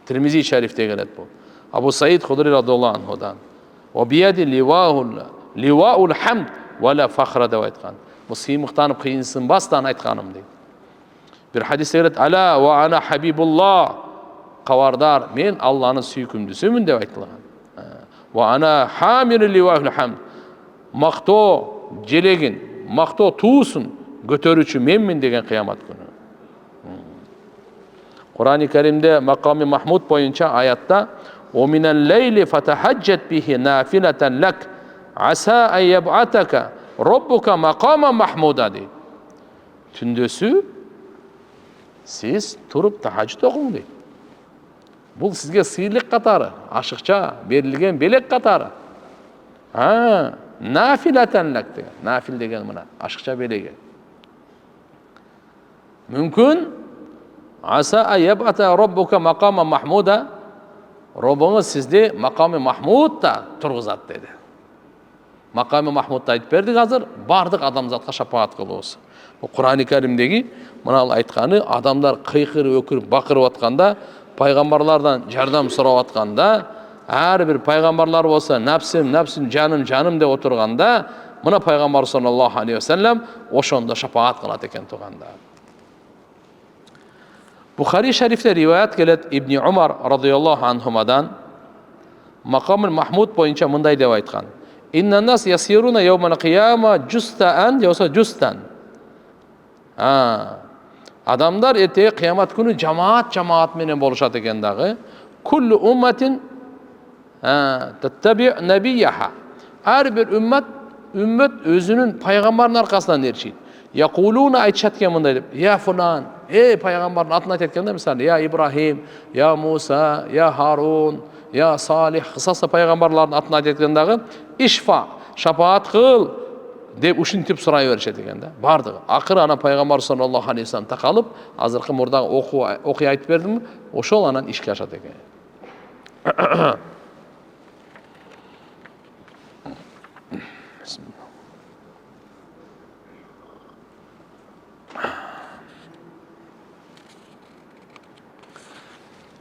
Тирмизи шарифте келет бул. Абу Саид Худри радhiyallahu anhuдан. Ва бияди ливаул хамд ва ла фахра деп айткан. Бул сыймыктанып кыйынсынбастан айтканым дейт. Bir hadis gelет, ала ва ана хабибуллах, кавардар, мен Алланын сүйкүмдүсүмүн деп айтылган. Ва ана хамир ливаул хамд, мактоо желегин, мактоо туусун көтөрүүчү менмин деген кыямат күнү. Кур'ан-ы Каримде маками Махмуд боюнча аятта "О минал лейли фатахаджат бихи нафилатан лак, аса ан яб'атака роббука макама махмуда" дейт. Түндөсү сиз туруп тахажжуд окуң дейт. Бул сизге сыйлык катары, ашыкча берилген белек катары. Нафилатан лак деген. Нафил деген мына ашыкча белеги. Мүмкүн аса аябата роббука макама махмуда, Роббуңуз сизди маками Махмудда тургузат деди. Маками Махмудда айтып бердик азыр, бардык адамзатка шапаат кылуусу. Бул Кур'ан-ы Каримдеги мына айтканы, адамдар кыйкырып, өкүрүп, бакырып атканда, пайгамбарлардан жардам сурап атканда, ар бир пайгамбарлар болсо напсим, жаным деп отурганда, мына пайгамбар саллаллаху алейхи ва саллям ошондо шапаат кылат экен, туугандар. Бухари шарифте риваят келет, Ибн Умар радhiyallahu анхумадан макам Махмуд боюнча мындай деп айткан: "Инна нас ясируна яумал кияма жустан яса жустан." Адамдар эртеги кыямат күнү жамаат менен болушат экен дагы. kullu ummetin tattabi' nabiyyaha. Her bir ümmet özünün paygambarın arkasından erişiydi. Yakuluna aytışatken mınday dep, ya fulan, paygambarın atını aytatkanda misal, ya İbrahim, ya Musa, ya Harun, ya Salih, kısasa paygambarların atını aytatkandagı işfa, şafaat kıl dep ушинтип сурай беришет экен да. Бардыгы. Акыры ана пайгамбар саллаллаху алейхи вассалам такалып, азыркы мурдагы окуя айтып бердим, ошол анан ишке ашат экен.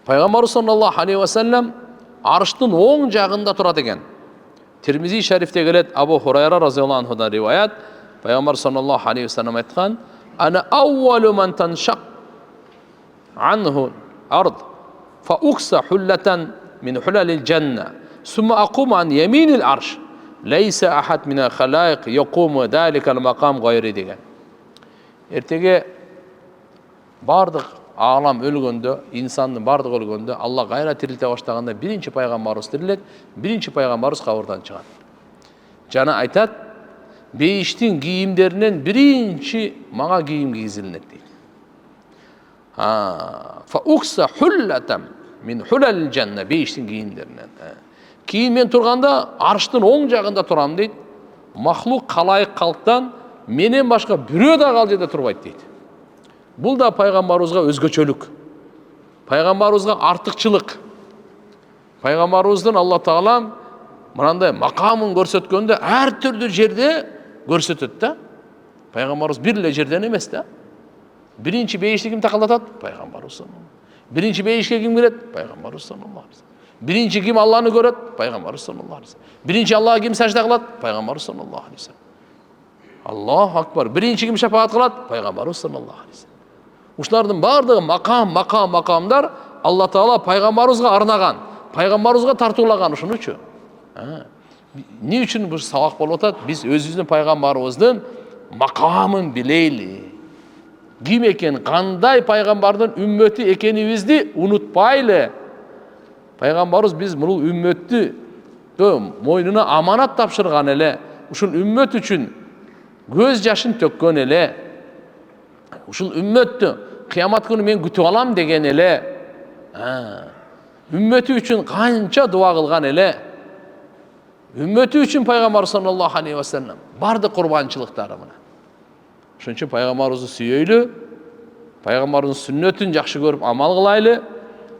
Пайгамбар саллаллаху алейхи вассалам арыштын оң жагында турат экен. Tirmizi şerifte gelet Abu Hurayra radıyallahu anhu'dan rivayet. Peygamber sallallahu aleyhi ve sellem etkan, ana avvalu men tenşak anhu ard fa uksa hulleten min hulalil cenne summa aqum an yeminil arş leyse ahad minel halaik yakumu dalikel makam gayri degen. Ertege bardık ağlam ölgöndө, insanın bardık ölgöndö, Allah gayra tirilте başlaganda birinci paygambarыбыз tirilet, birinci paygambarыбыз kabırdan çıgat. Jana aytat, beyiştin giyimlerinden birinci mağa giyim giyizilinet deydi. Fa uksa hulleten min hulalil cenne, beyiştin giyimlerinden. Kiyinmen turganda arştın oң jagında turam deydi. Mahluk kalayık kalktan menen başka bürö da kal jerde turbayt deydi. Бұл да пайғамбарымызға өзгөчөлүк. Пайғамбарымызға артықчылық. Пайғамбарымыздың Алла Тағала мынандай мақамын көрсөткөндө әр түрлі жерде көрсөтөт да. Пайғамбарымыз бир эле жерден эмес да. Биринчи бейишти ким такалатат? Пайғамбарымыз. Биринчи бейишке ким кирет? Пайғамбарымыз саллаллаху алейхи вассалам. Биринчи ким Алланы көрөт? Пайғамбарымыз саллаллаху алейхи вассалам. Биринчи Аллага ким сажда кылат? Пайғамбарымыз саллаллаху алейхи вассалам. Аллаху акбар. Биринчи ким шафаат кылат? Пайғамбарымыз саллаллаху алейхи вассалам. Ушулардын бардыгы макамдар Алла Таала пайгамбарыбызга арнаган, пайгамбарыбызга тартуулаган ушун үчүн. Эмне үчүн бул сабак болуп атат? Биз өзүбүздүн пайгамбарыбыздын макамын билейли. Ким экен, кандай пайгамбардын үммөтү экенибизди унутпайлы. Пайгамбарыбыз биз бул үммөттү мойнуна аманат тапшырган эле. Ушул үммөт үчүн көз жашын төккөн эле. Ушул үммөттү кыямат күнү мен күтүп алам деген эле. Үммөтү үчүн канча дуа кылган эле. Үммөтү үчүн пайгамбар саллаллаху алейхи ва саллям барды курбанчылыктары мына. Ошон үчүн пайгамбарыбызды сүйөйлү, пайгамбардын сүннөтүн жакшы көрүп амал кылайлы.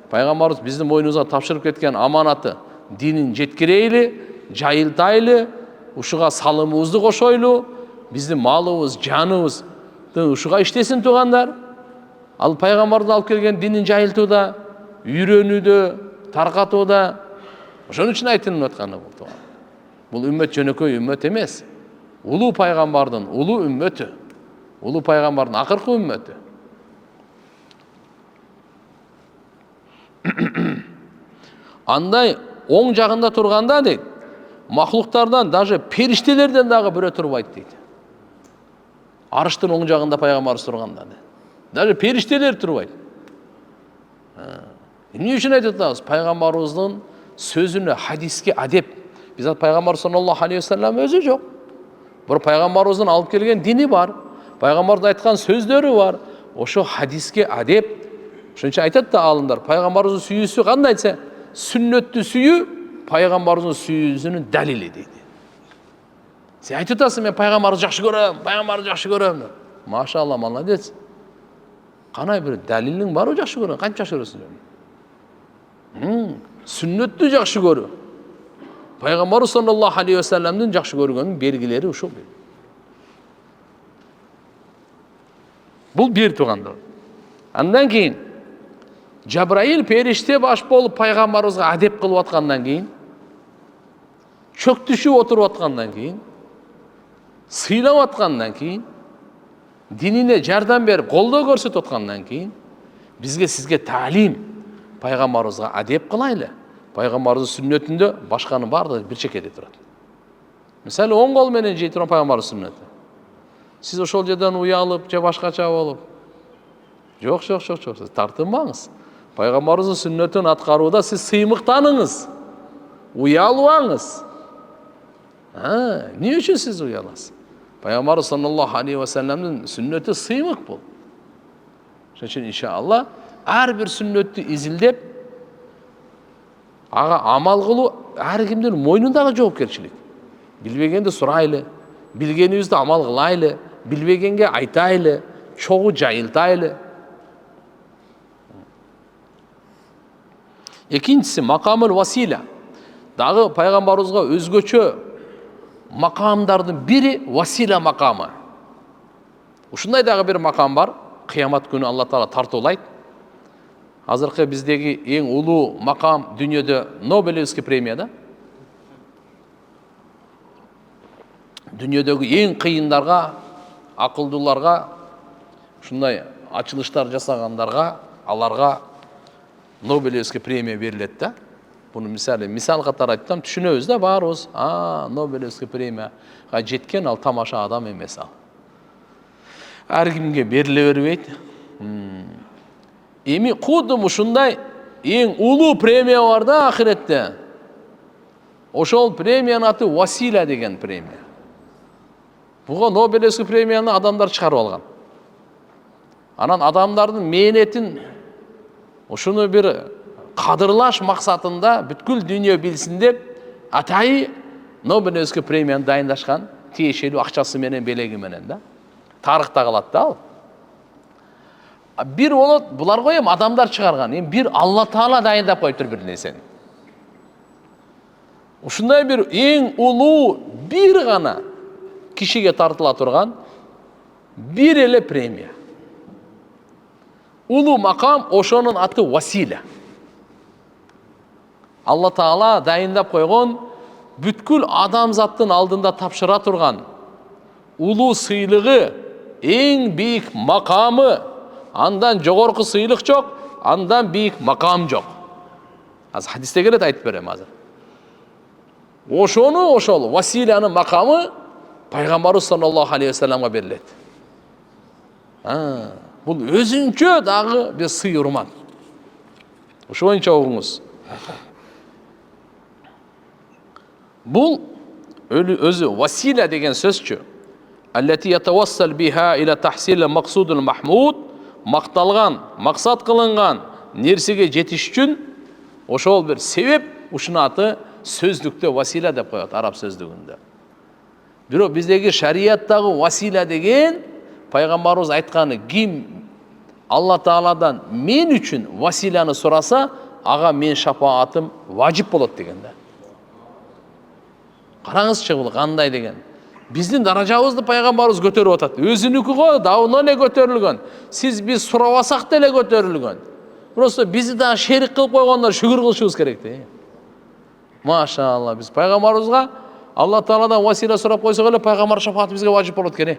Пайгамбарыбыз биздин мойнубузга тапшырып кеткен аманаты динин жеткирейли, жайылтайлы, ушуга салымыбызды кошойлу, биздин малыбыз, жаныбыз ушуга иштесин тугандар. Ал пайгамбардын алып келген динин жайылтууда, үйрөнүүдө, таркатууда. Ошон үчүн айтылып атканы бул. Бул үммөт жөнөкөй үммөт эмес. Улуу пайгамбардын улуу үммөтү. Улуу пайгамбардын акыркы үммөтү. Андай оң жагында турганда дейт, махлуктардан, даже периштелерден дагы бирөө турбайт дейт. Арыштын оң жагында пайгамбарыбыз турганда. Даже периштелер турбайт. Эмне үчүн айтып атабыз? Пайгамбарыбыздын сөзүнө, хадиске адеп. Биз пайгамбар саллаллаху алейхи ва саллям өзү жок. Бир пайгамбарыбыздын алып келген дини бар. Пайгамбардын айткан сөздөрү бар. Ошо хадиске адеп. Ошон үчүн айтат да алымдар, пайгамбарыбыздын сүйүүсү кандай десе, сүннөттү сүйүү пайгамбарыбыздын сүйүүсүнүн далили дейт. Сен айтып атасың, мен пайгамбарды жакшы көрөм, пайгамбарды жакшы көрөм. Машалла, молодец. Кандай бир далилиң барбы жакшы көрөм? Канча жакшы көрөсүң? Сүннөттү жакшы көрүү. Пайгамбар саллаллаху алейхи ва салламдын жакшы көргөнүн белгилери ушул. Бул бир тугандыр. Андан кийин Жабраил периште баш болуп пайгамбарыбызга адеп кылып аткандан кийин, чөктүшүп отуруп аткандан кийин, сыйлап аткандан кийин, динине жардам берип, колдоо көрсөтүп аткандан кийин, бизге сизге таалим, пайгамбарыбызга адеп кылайлы. Пайгамбарыбыздын сүннөтүндө башканын баардыгы бир чекеде турат. Мисалы, оң кол менен жей турган пайгамбарыбыздын сүннөтү. Сиз ошол жерден уялып, же башкача болуп, жок, тартынбаңыз. Пайғамбарымыздың сүннетін атқаруда сіз сыймықтаныңыз, ұялуаңыз. Не үшін сіз ұяласыз? Пайғамбар саллаллаху алейхи уассаламның сүннеті сыймық бұл. Шөшін иншалла әрбір сүннетті изілдеп, аға амал қылу әркімдің мойнындағы жауапкершілік. Білбегенді сұрайлы, білгенімізді амал қылайлы, білбегенге айтайлы, çoğu jayıltaylı. Екіншісі макамыл васила. Дағы пайғамбарымызға өзгөчө макамдардың бири васила макамы. Ушундай дагы бир макам бар. Кыямат күнү Алла Таала тартуулайт. Азыркы биздеги эң улуу макам дүйнөдө Нобелевский премияда. Дүйнөдөгү эң кыйындарга, акылдууларга, ушундай ачылыштар жасагандарга, аларга Нобелевский премия берилет да. Буну мисал катары айтсам түшүнөбүз да баарыбыз. Нобелевский премияга жеткен ал тамаша адам эмес ал. Ар кимге бериле бербейт. Эми кудум ушундай эң улуу премия бар да ахиретте. Ошол премиянын аты Васила деген премия. Буга Нобелевский премияны адамдар чыгарып алган. Анан адамдардын мээнетин ушуну бир кадырлаш максатында бүткүл дүйнө билсин деп атайы Нобелевский премияны дайындашкан, тиешелүү акчасы менен, белеги менен да. Тарыхта калат да ал. Бир болот, буларга эми адамдар чыгарган, эми бир Алла Таала дайындап коюптур бир нерсени. Ушундай бир эң улуу бир гана кишиге тартыла турган бир эле премия. Улуу макам, ошонун аты Васила. Алла Таала дайындап койгон, бүткүл адамзаттын алдында тапшыра турган улуу сыйлыгы, эң бийик макамы, андан жогорку сыйлык жок, андан бийик макам жок. Азыр хадисте келет, айтып берем азыр. Ошол Василянын макамы пайгамбарыбыз саллаллаху алейхи вассаламга берилет. Бул өзүнчө дагы бир сый урмат. Ошоңчо угуңуз. Бул өзү Васила деген сөзчү. Аллати ятавассал биха иля тахсил мақсудул махмуд, макталган, максат кылынган нерсеге жетиш үчүн ошол бир себеп, ушунун аты сөздүктө Васила деп коет, араб сөздүгүндө. Бирок биздеги шарияттагы Васила деген пайгамбарыбыз айтканы, ким Алла Тааладан мен үчүн Василаны сураса, ага мен шапаатым важип болот деген да. Караңызчы бул кандай деген. Биздин даражабызды пайгамбарыбыз көтөрүп атат. Өзүнүкү го давно эле көтөрүлгөн. Биз сурабасак деле көтөрүлгөн. Просто бизди да шерик кылып койгондор шүгүр кылышыбыз керек да. Машалла, биз пайгамбарыбызга Алла Тааладан Васила сурап койсок эле пайгамбар шафааты бизге важип болот экен.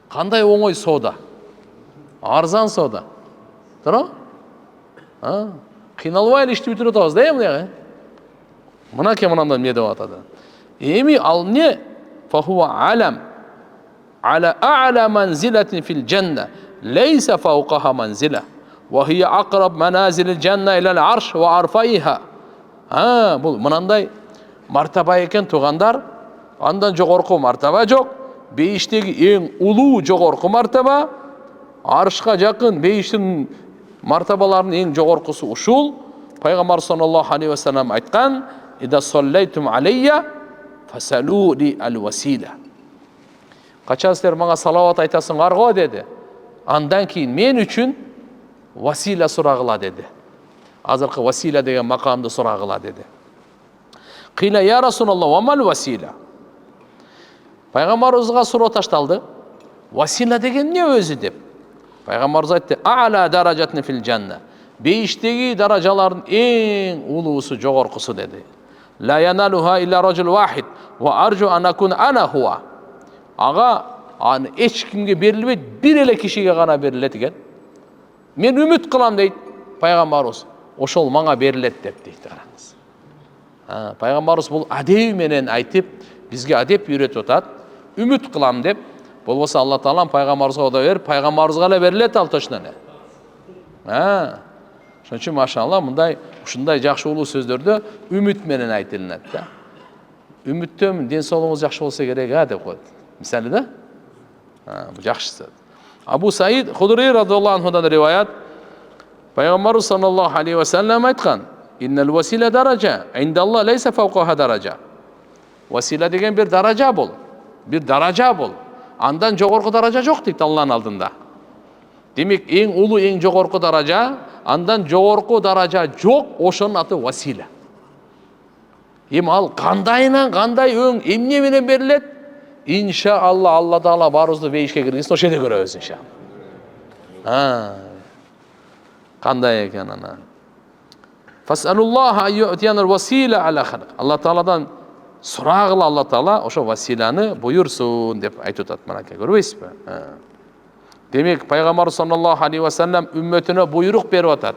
Кандай оңой соода. Арзан соода. Тура? Кыйналбай эле ишти бүтүрүп атабыз да эмне? Мына кем мындан эмне деп атады. Эми ал не? فهو علم على أعلى منزلة في الجنة ليس فوقها منزلة وهي أقرب منازل الجنة إلى العرش وأرفعها. Бұл мынандай мартаба екен туғандар, андан жогорку мартаба жок. Бейиштеги эң улуу жогорку мартаба, аршка жакын бейиштин мартабаларынын эң жогоркусу ушул. Пайгамбар саллаллаху алейхи вассалам айткан: "Ида саллайтум алейя фасалули ал-васила." Качан силер мага салават айтасыңар го деди. Андан кийин мен үчүн Васила сурагыла деди. Азыркы Васила деген макамды сурагыла деди. Кыйла я Расулалла ва мал васила. Пайгамбарыбызга суроо ташталды. Васила деген эмне өзү деп. Пайгамбарыбыз айтты: "А'ла даражатын фил жанна." Бейиштеги даражалардын эң улуусу, жогоркусу деди. "Ла яналуха илля ражул вахид ва аржу ан акун ана хуа." Ага аны эч кимге берилбейт, бир эле кишиге гана берилет экен. Мен үмүт кылам дейт пайгамбарыбыз. Ошол мага берилет деп дейт. Караңыз. Пайгамбарыбыз бул адеби менен айтып, бизге адеп үйрөтүп атат. Үмүт кылам деп, болбосо Алла Таала пайгамбарыбызга да берип, пайгамбарыбызга эле берилет ал точно эле. Ошон үчүн машалла ушундай жакшы улуу сөздөрдө үмүт менен айтылат да. Үмүттөмүн, ден соолугуңуз жакшы болсо керек деп коет. Мисалы да. Бул жакшысы. Абу Саид Худри радhiyallahu anhuдан риваят. Пайгамбарыбыз саллаллаху алейхи ва саллям айткан: "Иннал васила даража, индаллах лейса фавқаха даража." Васила деген бир даража бол. Бир даража бол. Андан жогорку даража жок дейт Алланын алдында. Демек, эң улуу, эң жогорку даража, андан жогорку даража жок, ошонун аты васила. Эми ал кандайынан кандай өң эмне менен берилет? Иншаалла, Алла Таала баарыбызды бейишке киргизсин, ошол жерде көрөбүз иншаалла. Кандай экен ана? Фасалуллаха айютиянал васила аля халq. Алла Тааладан сурагыла, Алла Таала ошо василаны буйурсун деп айтып атат мынакей, көрбөйсүзбү? Демек, пайгамбар саллаллаху алейхи ва саллям үммөтүнө буйрук берип атат.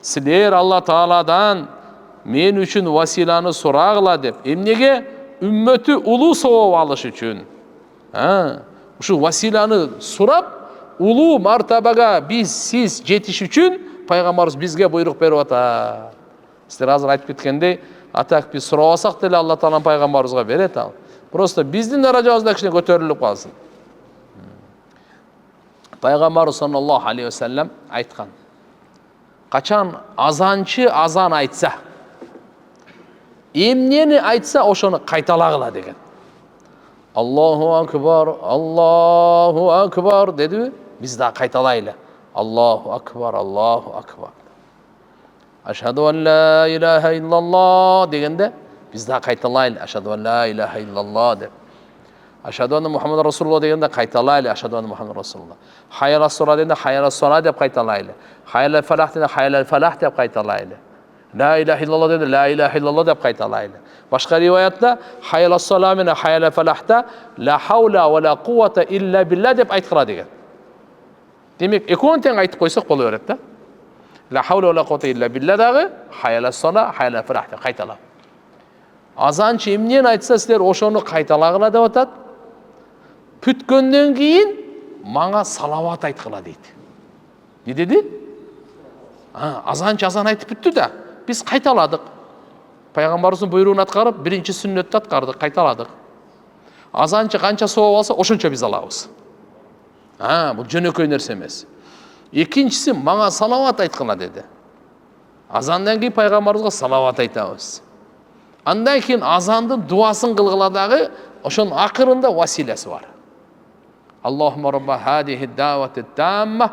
Силер Алла Тааладан мен үчүн василаны сурагыла деп. Эмнеге? Үммөтү улуу сооп алыш үчүн. Ушу василаны сурап, улуу мартабага сиз жетиш үчүн пайгамбарыбыз бизге буйрук берип атат. Силер азыр айтып кеткендей, атак биз сурабасак деле Алла Таалам пайгамбарыбызга берет ал. Просто биздин даражабызда кичине көтөрүлүп калсын. Пайгамбар саллаллаху алейхи ва саллям айткан: качан азанчы азан айтса, эмнени айтса ошону кайталагыла деген. Аллаху акбар дедиби? Биз да кайталайлы. Аллаху акбар, Аллаху акбар. Ашхаду ан ла илаха иллаллах дегенде биз да кайталайлы. Ашхаду ан ла илаха иллаллах деп. Ашхаду анна Мухаммад Расулуллах дегенде кайталайлы. Ашхаду анна Мухаммад Расулуллах. Хайяла сура дегенде хайяла сура деп кайталайлы. Хайяла фалах дегенде хайяла фалах деп кайталайлы. La ilahe illallah dedi, la ilahe illallah деп кайталайлы. Башка риваятта хайяла сала менен хайяла фалахта la hawla wa la quwwata illa billah деп айткыла деген. Демек, экөөнү тең айтып койсок боло берет да. La hawla wa la quwwata illa billah дагы хайяла сала, хайяла фалах деп кайталап. Азанчы эмнени айтса силер ошону кайталагыла деп атат. Бүткөндөн кийин мага салават айткыла дейт. Не деди? Азанчы азан айтып бүттү да. Biz kaytaladık. Peygamberimizin buyruğunu atkарып, birinci sünnetті atkарdık, kaytaladık. Azançı kança soğuk alsa, oşunça biz alabız. Bu jönökөй nerse emес. Ekinçisi, mağa salavat aytkıla dedi. Azandan keyin Peygamberimizге salavat aytabыз. Andan keyin azandın duasın kılgıla dağı, oşonun akırında vasilesi var. Allahümme rabba hadihi davati tammah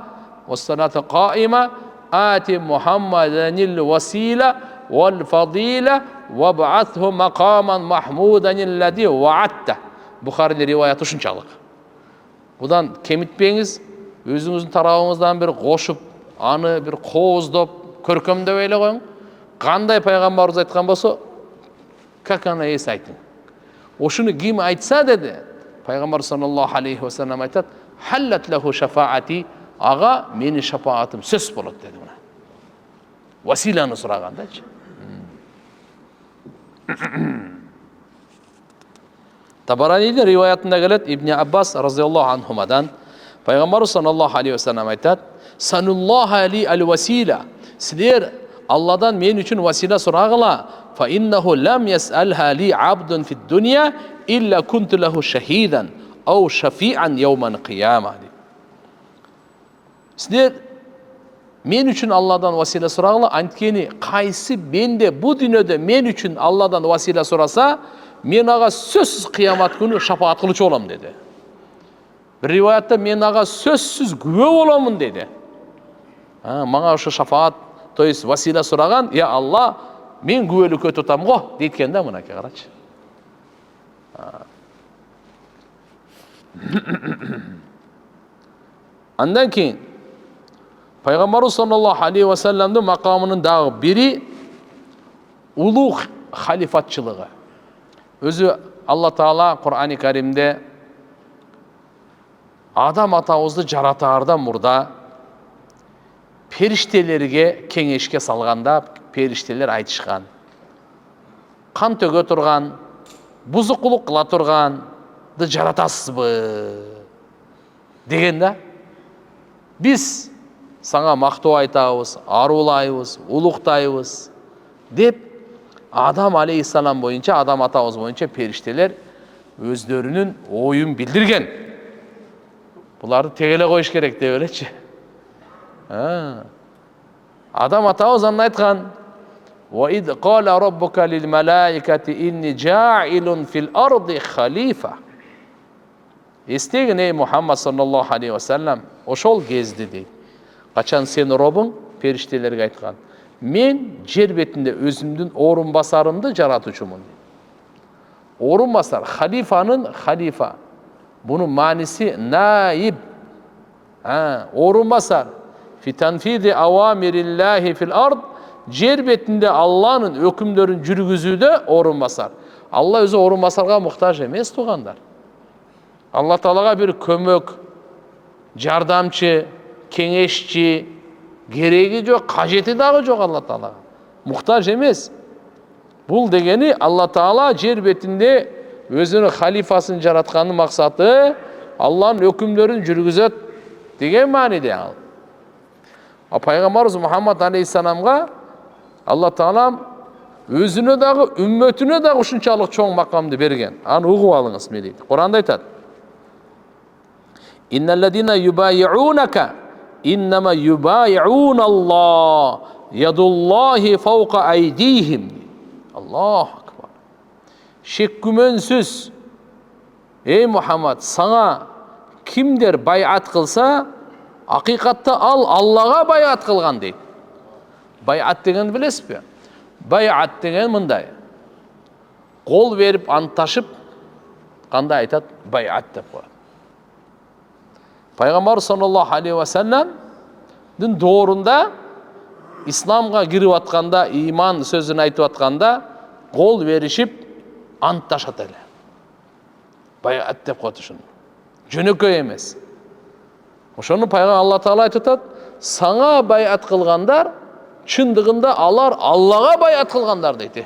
ve salatu qaima Ati Muhammadanil vasila wal fadila wab'athu maqaman mahmudan alladhi wa'atta. Bukhari rivayeti uşunçalık. Budan kemitpeyiniz, özünüzün tarafınızdan bir koşup, anı bir koğuzdop, körkömдөп eyle koyun. Kanday peygamberimiz aytkan bolsa, kakana es aytın. Oşunu kim aytsa dedi, Peygamber sallallahu aleyhi ve sellem aytat, hallat lehu şefaati, ağa meni şafaatim söz bolot dedi buna. Vasilanı suragandачы. Tabarani'nin rivayetinde gelet İbn Abbas radıyallahu anhumadan Peygamber sallallahu aleyhi ve sellem aytat: "Sanullaha li al-vasila." Sizler Allah'dan men üçün vasila suragıla. Fa innahu lam yes'alha li 'abdun fid dunya illa kuntu lahu shahidan aw shafi'an yawman qiyamah. Sizler men üçün Allah'dan vasila suragıla, antkeni kaysi bende bu dünyada men üçün Allah'dan vasila surasa, men ağa sözsüz kıyamat günü şafaat kılıcı olam dedi. Bir rivayatta men ağa sözsüz güve olamın dedi. Mağa şu şafaat, to есть vasila suragan, ya Allah, men güvelükö tutam go deytkende mınaki qaraç. Andan keyin Peygamber sallallahu aleyhi ve sellem'in makamının dağı biri ulu halifatçılığı. Özü Allah Teala Kur'an-ı Kerim'de adam atağızdı jaratаарdan murda periştelerge kengeşke salganda perişteler aytışkan. Kan töge turgan, buzuquluk kıla turgan, dı jaratasızbı degende biz саңа мақтау айтабыз, арулайбыз, улуктайбыз деп Адам алейхиссалам бойынша, Адам атабыз бойынша периштелер өздерінің ойын білдірген. Бұларды тегеле қойыш керек деп элечи. Адам атабыз аны айтқан: وَإِذْ قَالَ رَبُّكَ لِلْمَلَائِكَةِ إِنِّي جَاعِلٌ فِي الْأَرْضِ خَلِيفَةً. Естеген, ей Мұхаммад саллаллаху алейхи уассалам, ошол кезді дейді. Қачан сен Робың періштелерге айтқан: мен жер бетінде өзімдің орынбасарымды жаратушымын. Орынбасар, халифаның халифа. Бұның мәнісі наиб. Орынбасар. Фи танфиди ауамириллахи фил ард. Жер бетінде Алланың өкімдерін жүргізуде орынбасар. Алла өзі орынбасарға мұқтаж емес, туғандар. Алла Таалаға бір көмек, жардамчы, кеңесші керегі жоқ, қажеті дағы жоқ Алла Таалаға. Мұқтаж емес. Бұл дегені Алла Таала жер бетінде өзінің халифасын жаратқанның мақсаты Алланың өкімдерін жүргізет деген мәніде ал. Пайғамбарымыз Мұхаммад алейхиссаламға Алла Таалам өзіне дағы, үмметіне дағы ушунчалык чоң мақамды берген. Аны угуп алыңыз, мен дейді. Құранда айтады: «Инналлазина юбайиунака иннама юбайиуналлах ядуллахи фауқа айдихим». Аллаху акбар. Шек күмөнсүз, ей Мұхаммад, саңа кимдер байат қылса, ақиқатта ал Аллаға байат қылған дейді. Байат деген білесіз бе? Байат деген мындай: қол беріп антташып, қандай айтады? Байат деп қояды. Пайғамбар саллаллаху алейхи уассаламдың дорында исламға кіріп атқанда, иман сөзін айтып атқанда, қол берішіп антташат әлі. Байат деп қояды шын. Жөнөкөй емес. Ошоны пайғамбар Алла Таала айтады: саңа байат қылғандар шындығында алар Аллаға байат қылғандар дейді.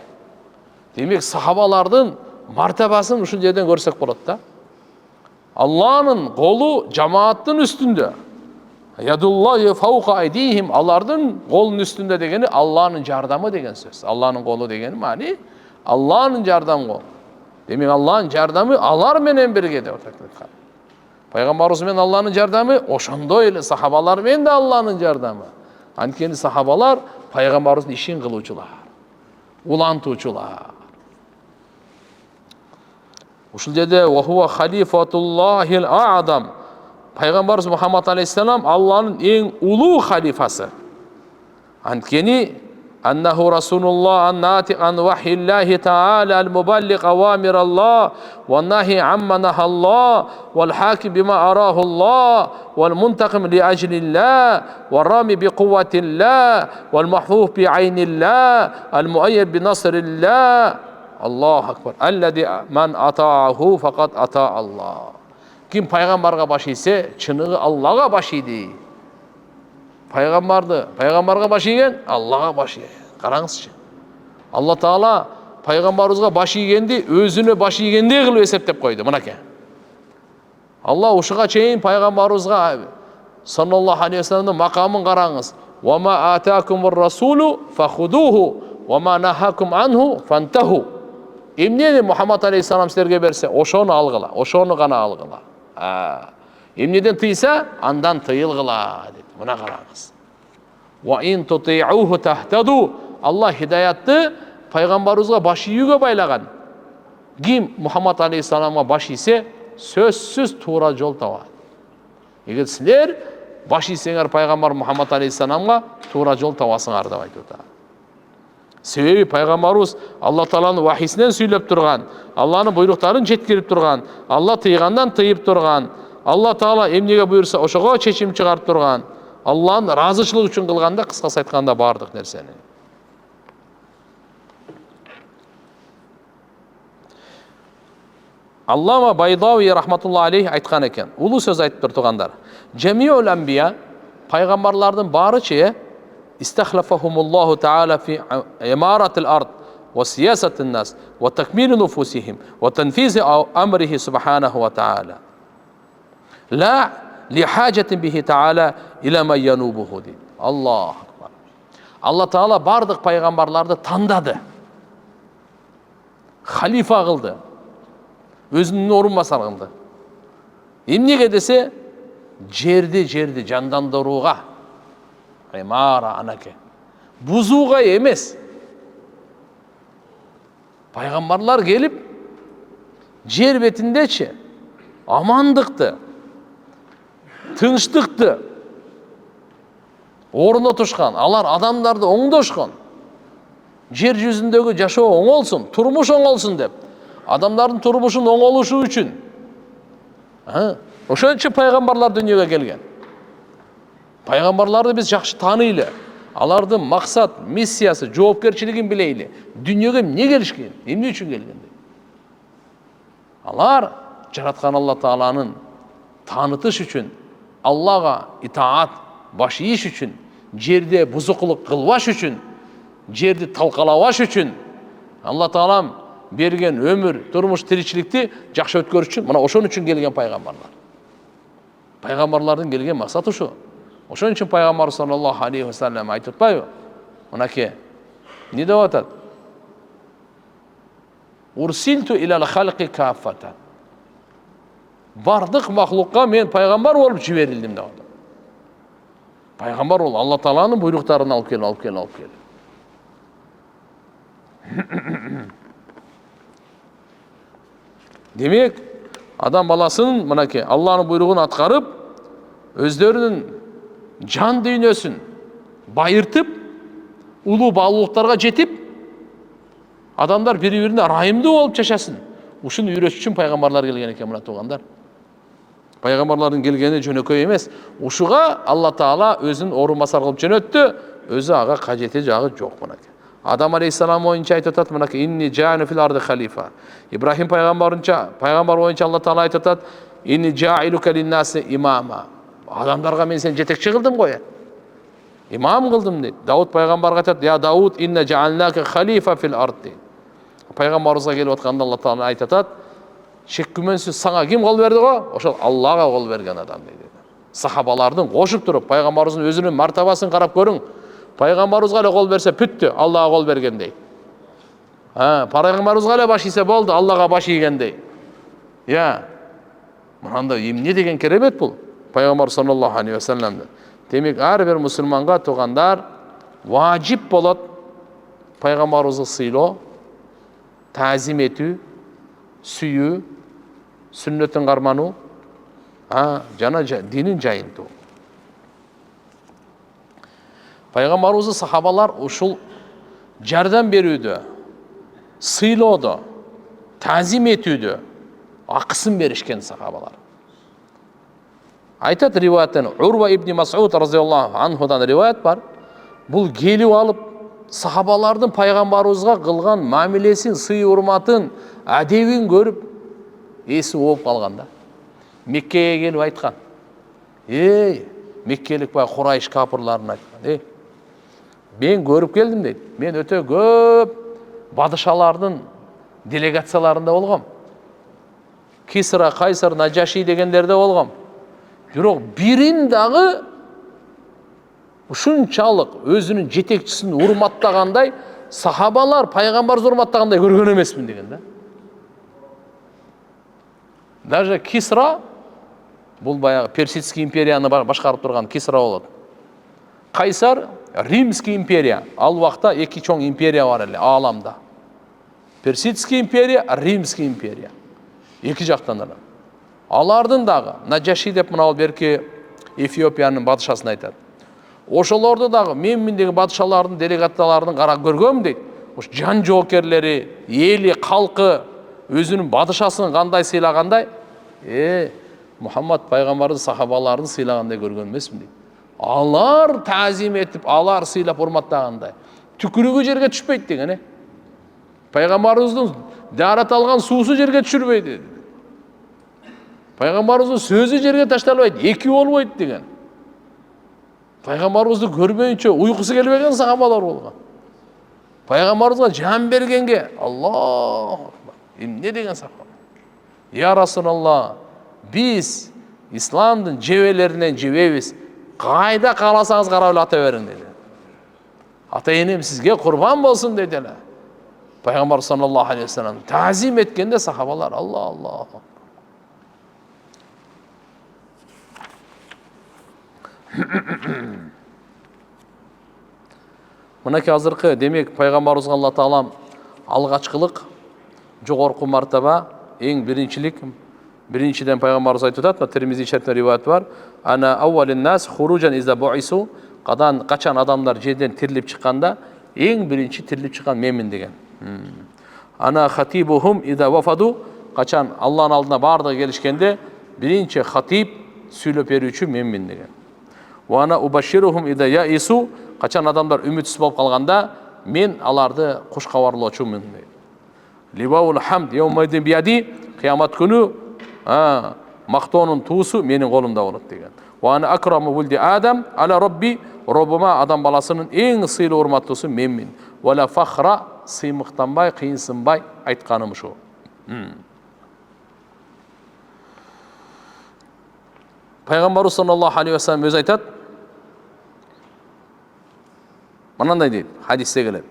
Демек, сахабалардың мартабасын ушул жерден көрсек болады да. Алланың қолы жамааттың үстінде. Ядуллахи фауқа айдихим, алардың қолының үстінде дегені Алланың жардамы деген сөз. Алланың қолы дегені мани Алланың жардам қолы. Демек, Алланың жардамы алар менен бірге деп айтқан. Пайғамбарымыз мен Алланың жардамы ошондой эле сахабалармен де Алланың жардамы. Анткени сахабалар пайғамбарымыздың ишин кылуучулар, улантуучулар. Ушул жерде вахуа халифатуллахил а'дам. Пайғамбарымыз Мұхаммад алейхиссалам Алланың ең улуу халифасы. Анткени أنه رسول الله الناطق عن وحي الله تعالى المبلغ أوامر الله والنهي عما نهى الله والحاكم بما أراه الله والمنتقم لأجل الله والرامي بقوة الله والمحفوظ بعين الله المؤيد بنصر الله. الله أكبر. الذي من أطاعه فقد أطاع الله. Kim Peygamber'e başıysa çınığı Allah'a başıydı. Пайғамбарға баш иген, Аллаға баш иген. Қараңызшы. Алла Таала пайғамбарымызға баш игенди өзүнө баш игендей кылып эсептеп койду. Мынакей. Алла ушуга чейин пайғамбарыбызга саллаллаху алейхи вассаламдын макамын караңыз. Ва ма атакумур расулу фахудуху ва ма нахакум анху фантаху. Эмнени Мухаммад алейхиссалам силерге берсе, ошону алгыла, ошону гана алгыла. Эмнеден тыйса, андан тыйылгыла dedi. Buna qarаңыз. Wa in tuti'uhu tahtadu. Allah hidayatты пайғамбарымызға баш июге байлаған. Ким Мұхаммад алейхиссаламға баш исе, сөзсіз тура жол табады. Егер сілер баш исеңер пайғамбар Мұхаммад алейхиссаламға тура жол табасыңар деп айтты. Себеби пайғамбарымыз Алла Тааланың вахисінен сөйлеп тұрған, Алланың бұйрықтарын жеткеріп тұрған, Алла тыйғандан тыйып тұрған, Алла Таала эмнеге буйырса ошого чечим чыгарып тұрған. Алланың разышылығы үшін қылғанда, қысқасы айтқанда бардық нәрсені. Аллама Байдауи рахматулла алейхи айтқан екен. Улы сөз айтып тұр туғандар. Жамиул анбия, пайғамбарлардың барычы истахлафахумуллаху таала фи имаратил ард ва сиясатин нас ва такмили нуфусихим ва танфизи амрихи субханаху ва таала. لا li hajatin bihi taala ila ma yanubuhu deydi. Allahu akbar. Алла Таала бардық пайғамбарларды таңдады, халифа қылды, өзінің орынбасар қылды. Емнеге десе, жерді жандандыруға, имара анаке, бұзуға емес. Пайғамбарлар келіп, жер бетіндече амандықты, тыныштықты орнатышқан, алар адамдарды оңдошқан, жер жүзіндегі жашоо оңолсын, турмуш оңолсын деп, адамдардың турмушын оңолушу үшін. Ошон үчүн пайгамбарлар дүнүйөгө келген. Пайгамбарларды биз жакшы таанайлы, алардын максат, миссиясы, жоопкерчилигин билейли. Дүнүйөгө эмне келишкен, эмне үчүн келген? Алар жараткан Алла Тааланын таанытыш үчүн, Аллага итаат баш ийиш үчүн, жерде бузукулук кылбаш үчүн, жерди талкалабаш үчүн, Алла Таалам берген өмүр, турмуш, тиричиликти жакшы өткөрүш үчүн, мына ошон үчүн келген пайгамбарлар. Пайгамбарлардын келген максаты ушу. Ошон үчүн пайгамбар саллаллаху алейхи ва саллям айтып атпайбы? Мынаке эмне деп атат? Урсилту илал халқи каффата. Бардык махлукка мен пайгамбар болуп жиберилдим деп атат. Пайгамбар ол Алла Тааланын буйруктарын алып кел. Демек, адам баласынын мынаке Алланын буйругун аткарып, өздөрүнүн жан дүйнөсүн байыртып, улуу баалуулуктарга жетип, адамдар бири-бирине ырайымдуу болуп жашасын. Ушуну үйрөтүш үчүн пайгамбарлар келген экен, мына туугандар. Пайгамбарлардын келгени жөнөкөй эмес. Ушуга Алла Таала өзүн орунбасар кылып жөнөттү, өзү ага кажети жагы жок мынаке. Адам алейхиссалам боюнча айтып атат, мынаке инни жа'илу фил арди халифа. Ибрахим пайгамбар боюнча Алла Таала айтып атат, инни жа'илука линнаси имама. Адамдарга мен сени жетекчи кылдым го, имам кылдым дейт. Дауд пайгамбарга айтат, я Дауд инна жа'алнака халифа фил арди. Пайгамбарыбызга келип атканда Алла Таала айтып атат, шек күмөнсүз сага ким кол берди го? Ошол Аллага кол берген адам дейт. Сахабалардын кошуп туруп, пайгамбарыбыздын өзүнүн мартабасын карап көрүң. Пайгамбарыбызга эле кол берсе бүттү, Аллага кол бергендей. Пайгамбарыбызга эле баш ийсе болду, Аллага баш ийгендей. Мында эмне деген керемет бул? Пайгамбар саллаллаху алейхи ва саллам. Демек, ар бир мусулманга туугандар важип болот пайгамбарыбызды сыйлоо, таазим этүү, сүйүү, сүннөтүн кармануу, жана динин жайынтуу. Пайгамбарыбыздын сахабалар ушул жардам берүүдө, сыйлоодо, таазим этүүдө акысын беришкен сахабалар. Айтат риваяттан, Урва ибн Мас'уд разияллаху анхудан риваят бар. Бул келип алып сахабалардын пайгамбарыбызга кылган мамилесин, сый урматын, адебин көрүп эси ооп калганда, Меккеге келип айткан. Меккелик бай Курайш капырларына айткан. Мен көрүп келдим дейт. Мен өтө көп падышалардын делегацияларында болгом. Кисра, Кайсар, Наджаши дегендерде болгом. Бирок бирин дагы ушунчалык өзүнүн жетекчисин урматтагандай, сахабалар пайгамбарды урматтагандай көргөн эмесмин деген да. Даже Кисра, бул баягы Персидский империяны башкарып турган Кисра болот. Кайсар Римский империя. Ал убакта эки чоң империя бар эле ааламда. Персидский империя, Римский империя. Эки жактан эле. Алардын дагы Наджаши деп мына берки Эфиопиянын падышасын айтат. Ошолорду дагы мен мендеги падышалардын делегацияларын карап көргөм дейт. Ош жан жоокерлери, эли, калкы өзүнүн падышасын кандай сыйлагандай, Мухаммад пайгамбардын сахабаларын сыйлагандай көргөн эмесмин дейт. Алар таазим этип, алар сыйлап урматтагандай. Түкүрүгү жерге түшпөйт деген, Пайгамбарыбыздын дарат алган суусу жерге түшүрбөйт. Пайгамбарыбыздын сөзү жерге ташталбайт, эки болбойт деген. Пайгамбарыбызды көрбөйүнчө уйкусу келбеген сахабалар болгон. Пайгамбарыбызга жан бергенге Аллах, эмне деген сахаба. Я Расулаллах, биз исламдын жебелеринен жебебиз. Кайда кааласаңыз карап эле ата бериң деди. Ата энем сизге курбан болсун деди эле. Пайгамбар саллаллаху алейхи вассалам тазим эткенде сахабалар Аллах. Мынакей азыркы демек пайгамбарыбызга Алла таалам алгачкылык, жогорку мартаба, эң биринчиден пайгамбарыбыз айтып атат, Тирмизи шарифте риваят бар. Ана аввалун нас хуруджан иза буису, качан адамдар жерден тирилип чыкканда, эң биринчи тирилип чыккан менмин деген. Ана хатибухум иза вафаду, качан Алланын алдына бардыгы келишкенде, биринчи хатиб сүйлөп берүүчү менмин деген. Ва ана убаширухум иза яису, качан адамдар үмүтсүз болуп калганда, мен аларды куш кабарлоочумун деген. Ливаул хамд яумайдин биади, кыямат күнү мактоонун туусу менин колумда болот деген. Ва ана акраму вулди адам ала робби, робума адам баласынын эң сыйлуу урматтуусу менмин. Вала фахра, сыймыктанбай, кыйынсынбай айтканым ушу. Пайгамбарыбыз саллаллаху алейхи вассалам өзү айтат, мынандай дейт, хадисте келет.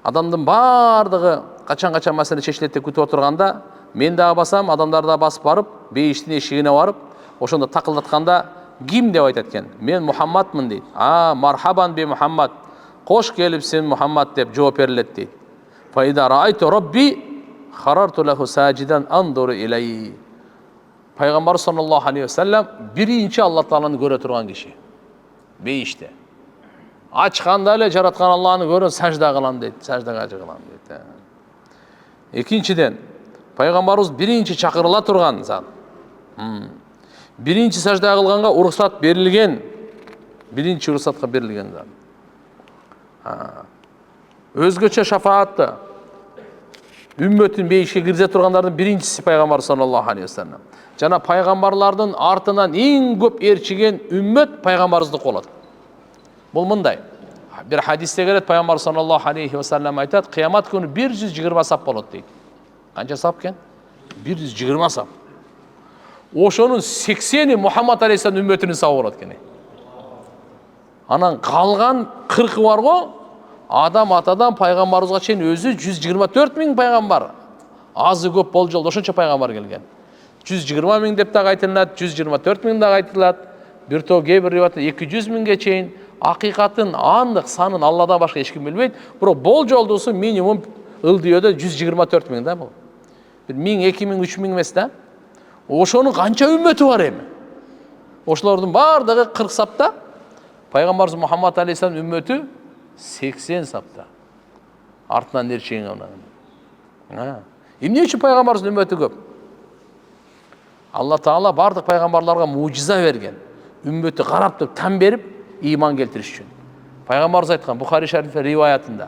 Адамдын бардыгы качан маселе чечилет деп күтүп отурганда, мен дагы басам, адамдар да басып барып, бейиштин эшигине барып, ошондо такылдатканда ким деп айтат экен? Мен Мухаммадмын дейт. Мархабан би Мухаммад. Кош келипсиң Мухаммад деп жооп берилет дейт. Фаида раайту робби харарту лаху саджидан андуру илей. Пайгамбар саллаллаху алейхи вассалам биринчи Алла тааланы көрө турган киши. Бейиште. Ачканда эле жараткан Алланы көрөм, сажда кылам дейт, саждага жыгылам дейт. Экинчиден, пайгамбарыбыз биринчи чакырыла турган зат. Биринчи сажда кылганга уруксат берилген, биринчи уруксатка берилген зат. Өзгөчө шафаатты үммөтүн бейишке кирзе тургандардын биринчиси пайгамбар саллаллаху алейхи вассалам. Жана пайгамбарлардын артынан эң көп эрчиген үммөт пайгамбарыбыздык болот. Бул мындай. Bir hadiste келет, пайгамбар саллаллаху алейхи вассалам айтат, кыямат күнү 120 сап болот дейт. Канча сап экен? 120 сап. Ошонун 80-и Мухаммад алейхиссалам үммөтүнүн сабы болот экен. Анан калган 40 бар го, адам атадан пайгамбарыбызга чейин өзү 124 миң пайгамбар. Азы көп болжол ошончо пайгамбар келген. 120 миң деп дагы айтылат, 124 миң дагы айтылат. Бир топ кээ-бир риваятта 200 миңге чейин. Акыйкатын, андык санын Алладан башка эч ким билбейт. Бирок болжолдусу минимум ыл дүйөдө 124 миң да бул. Бир 1000, 2000, 3000 эмес да. Ошонун канча үммөтү бар эми? Ошолордун бардыгы 40 сапта. Пайгамбарыбыз Мухаммад алейхиссалам үммөтү 80 сапта. Артынан эрчиген анан. Эмне үчүн пайгамбарыбыздын үммөтү көп? Алла Таала бардык пайгамбарларга мужиза берген. Үммөтү карап туруп тан берип иман келтириш үчүн. Пайгамбарыбыз айткан Бухари шарифте риваятында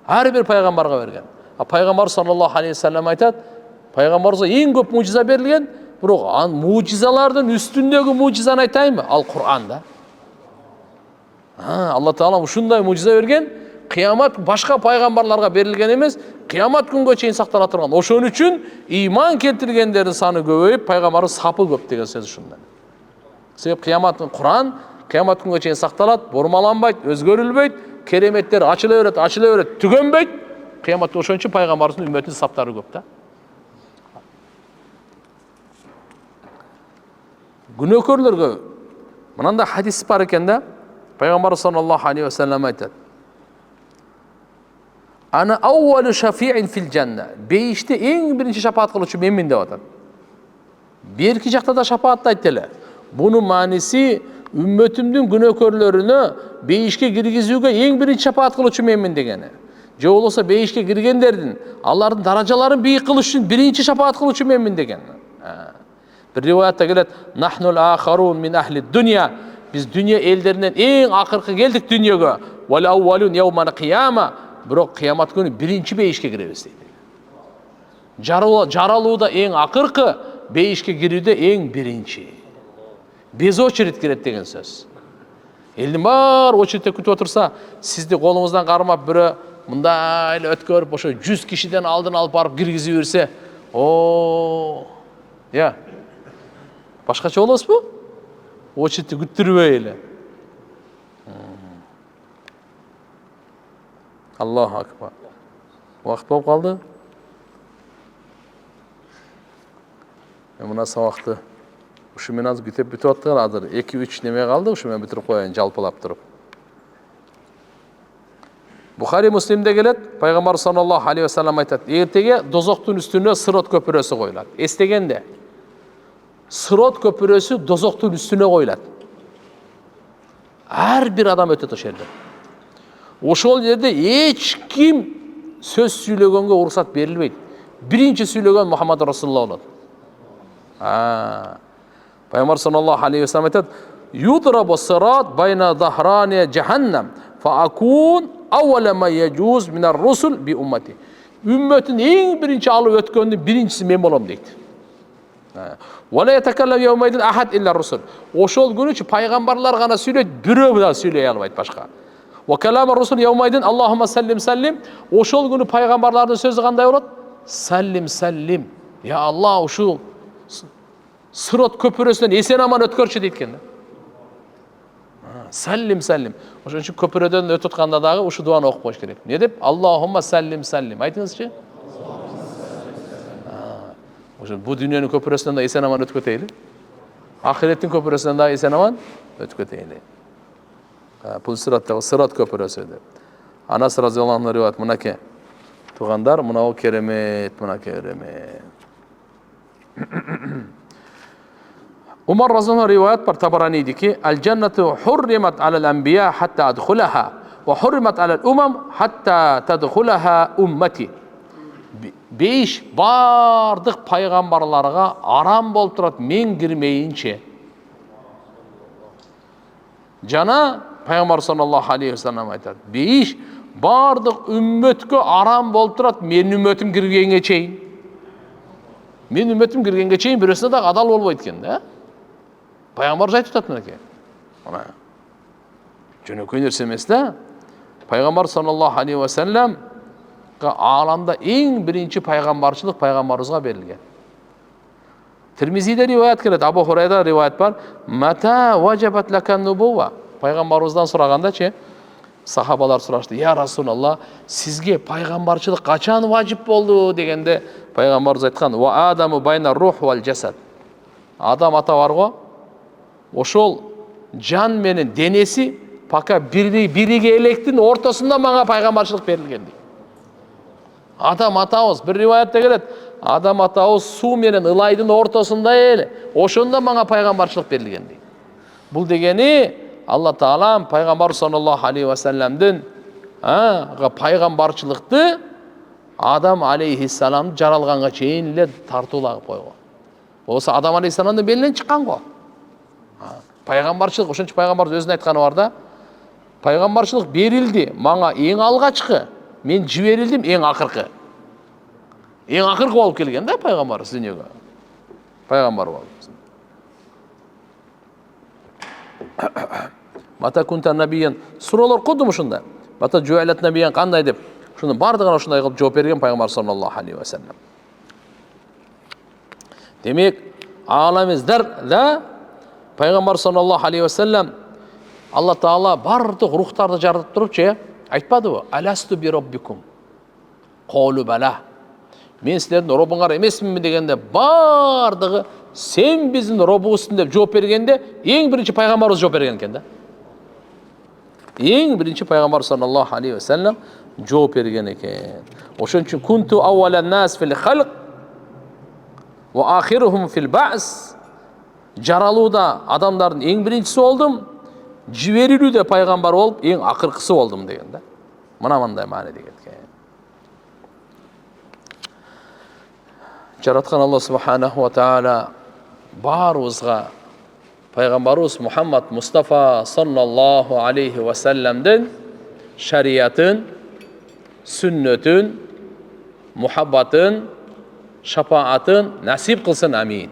ар бир пайгамбарга берген. Пайгамбар саллаллаху алейхи вассалам айтат, пайгамбарыбызга эң көп мужиза берилген, бирок мужизалардын үстүндөгү мужизаны айтайынбы? Ал Кур'ан да. Алла Таала ушундай мужиза берген, кыямат башка пайгамбарларга берилген эмес, кыямат күнгө чейин сактала турган. Ошон үчүн иман келтиргендердин саны көбөйүп, пайгамбардын сапы көп деген сөз ушундай. Себеп кыяматтын Кур'ан кыямат күнгө чейин сакталат, бурмаланбайт, өзгөрүлбөйт, кереметтер ачыла берет, түгөнбөйт. Кыяматта ошон үчүн пайгамбарыбыздын үммөтүнүн саптары көп да. Күнөөкөрлөргө мынандай хадис бар экен да. Пайгамбар саллаллаху алейхи вассалам айтат: Ана аввалу шафиин фил жанна. Бейиште эң биринчи шафаат кылуучу менмин деп атат. Берки жакта да шафааттайт эле. Бунун мааниси үммөтүмдүн күнөөкөрлөрүнө бейишке киргизүүгө эң биринчи шафаат кылуучу менмин дегени. Же болбосо бейишке киргендердин алардын даражаларын бийик кылыш үчүн биринчи шафаат кылуучу менмин деген. Bir риваятта келет: Нахнул ахарун мин ахли дунья. Биз дүйнө элдеринен эң акыркы келдик дүйнөгө. Вал аввалун яумал кияма. Бирок кыямат күнү биринчи бейишке киребиз дейт. Жаралууда эң акыркы, бейишке кирүүдө эң биринчи. Без очередь кирет деген сөз. Элдин бар очередте күтүп отурса, сизди колуңуздан кармап бирөө мындай эле өткөрүп, ошо 100 кишиден алдын алып барып киргизип берсе, я. Башкача болосузбу? Очередти күттүрбөй эле. Аллаху акбар. Вакыт болуп калды. Мына сабакты ушу менен азыр күтүп бүтүп аттыган, азыр 2-3 неме калды, ушу менен бүтүрүп коеюн жалпылап туруп. Бухари Муслимде келет, пайгамбар саллаллаху алейхи ва саллям айтат: "Эртеге дозоктун үстүнө Сырот көпүрөсү коюлат." Эстегенде Сырот көпүрөсү дозоктун үстүнө коюлат. Ар бир адам өтөт ошол жерде. Ошол жерде эч ким сөз сүйлөгөнгө уруксат берилбейт. Биринчи сүйлөгөн Мухаммад Расулуллах болот. Пайгамбар саллаллаху алейхи ва саллям айтат: "Юдрабу сират байна дахрани джаханнам, фаакун awwala ma yajuz min ar-rusul bi ummati." Ümmetin en birinci alıp ötkönün birincisi men bolam deyt. Wa la yatakallam yawmaydin ahad illa ar-rusul. Oşol günü paygambarlar gana söyleyt, birөө da söyley albayt başka. Wa kalam ar-rusul yawmaydin Allahumma sallim sallim. Oşol günü paygambarların sözü kanday bolat? Sallim sallim. Ya Allah uşu Sırat köpürösünden esen aman ötkörçü deytken. Sallim sallim. Ошон үчүн көпүрөдөн өтүп атканда дагы ушу дуаны окуп коюш керек. Не деп? Аллахумма саллим саллим. Айтыңызчы. Ошо бу дүйнөнүн көпүрөсүнөн да эсен аман өтүп кетейли. Ахиреттин көпүрөсүнөн да эсен аман өтүп кетейли. Бул сыраттагы сырат көпүрөсү деп. Анас разияллаху анху риваят мынаке. Туугандар, мына керемет, мына керемет. Umar razıyallahu anh rivayet var Tabarani'di ki el-cennatu hurrimat alel-enbiya hatta adkhulaha ve hurrimat alel-umam hatta tadkhulaha ummati. 5 bardıq paygambarlarga aram bolup turat men girmeyinçe. Jana Peygamber sallallahu aleyhi ve sellem aytadi. 5 bardıq ümmetke aram bolup turat men ümmetim girgenge çeyin. Men ümmetim girgenge çeyin birisine de adal bolboyt eкен да. Пайғамбар айтып жатат мынакей. Ана жөнөкөй нерсе эмес да. Пайғамбар саллаллаху алейхи ва саллям аламда эң биринчи пайгамбарчылык пайгамбарыбызга берилген. Тирмизиде риваят келет, Абу Хурайда риваят бар. Мата ваджабат лакан нубува. Пайгамбарыбыздан сурагандачы, сахабалар сурашты: "Я Расулаллах, сизге пайгамбарчылык качан важип болду?" дегенде пайгамбарыбыз айткан: "Ва адаму байна рух вал жасад." Адам ата бар го, ошол жан менен денеси пока бириге электин ортосунда мага пайгамбарчылык берилген дейт. Адам атабыз бир риваятта келет, адам атабыз суу менен ылайдын ортосунда эле, ошондо мага пайгамбарчылык берилген дейт. Бул дегени Алла Таала пайгамбар саллаллаху алейхи ва салламдын пайгамбарчылыкты Адам алейхиссаламды жаралганга чейин эле тартуулагып койгон. Болсо Адам алейхиссаламдын белинен чыккан го. Пайгамбарчылык, ошончо пайгамбар өзүнүн айтканы бар да. Пайгамбарчылык берилди мага эң алгачкы, мен жиберилдим эң акыркы. Эң акыркы болуп келген да пайгамбар дүйнөгө. Пайгамбар болуп. Мата кунта набиян. Суроолор кудум ушунда. Мата жуалат набиян кандай деп. Ушунун бардыгына ушундай кылып жооп берген пайгамбар саллаллаху алейхи ва саллям. Демек, аламыздарда Пайгамбар саллаллаху алейхи ва саллям Алла Таала бардык рухтарды жаратып турупчу, айтпадыбы? Аласту би роббикум. Колу бала. Мен силердин робуңар эмесминби дегенде бардыгы сен биздин робубузсуң деп жооп бергенде эң биринчи пайгамбарыбыз жооп берген экен да. Эң биринчи пайгамбар саллаллаху алейхи ва саллям жооп берген экен. Ошон үчүн кунту аввалан нас фил халq ва ахирухум фил баъс. Жаралууда адамдардын эң биринчиси болдум, жиберилүүдө пайгамбар болуп эң акыркысы болдум деген да. Мына мындай маани деген экен. Жараткан Алла субханаху ва таала барыбызга пайгамбарыбыз Мухаммад Мустафа саллаллаху алейхи ва салламдын шариятын, сүннөтүн, мухаббатын, шапаатын насип кылсын. Амин.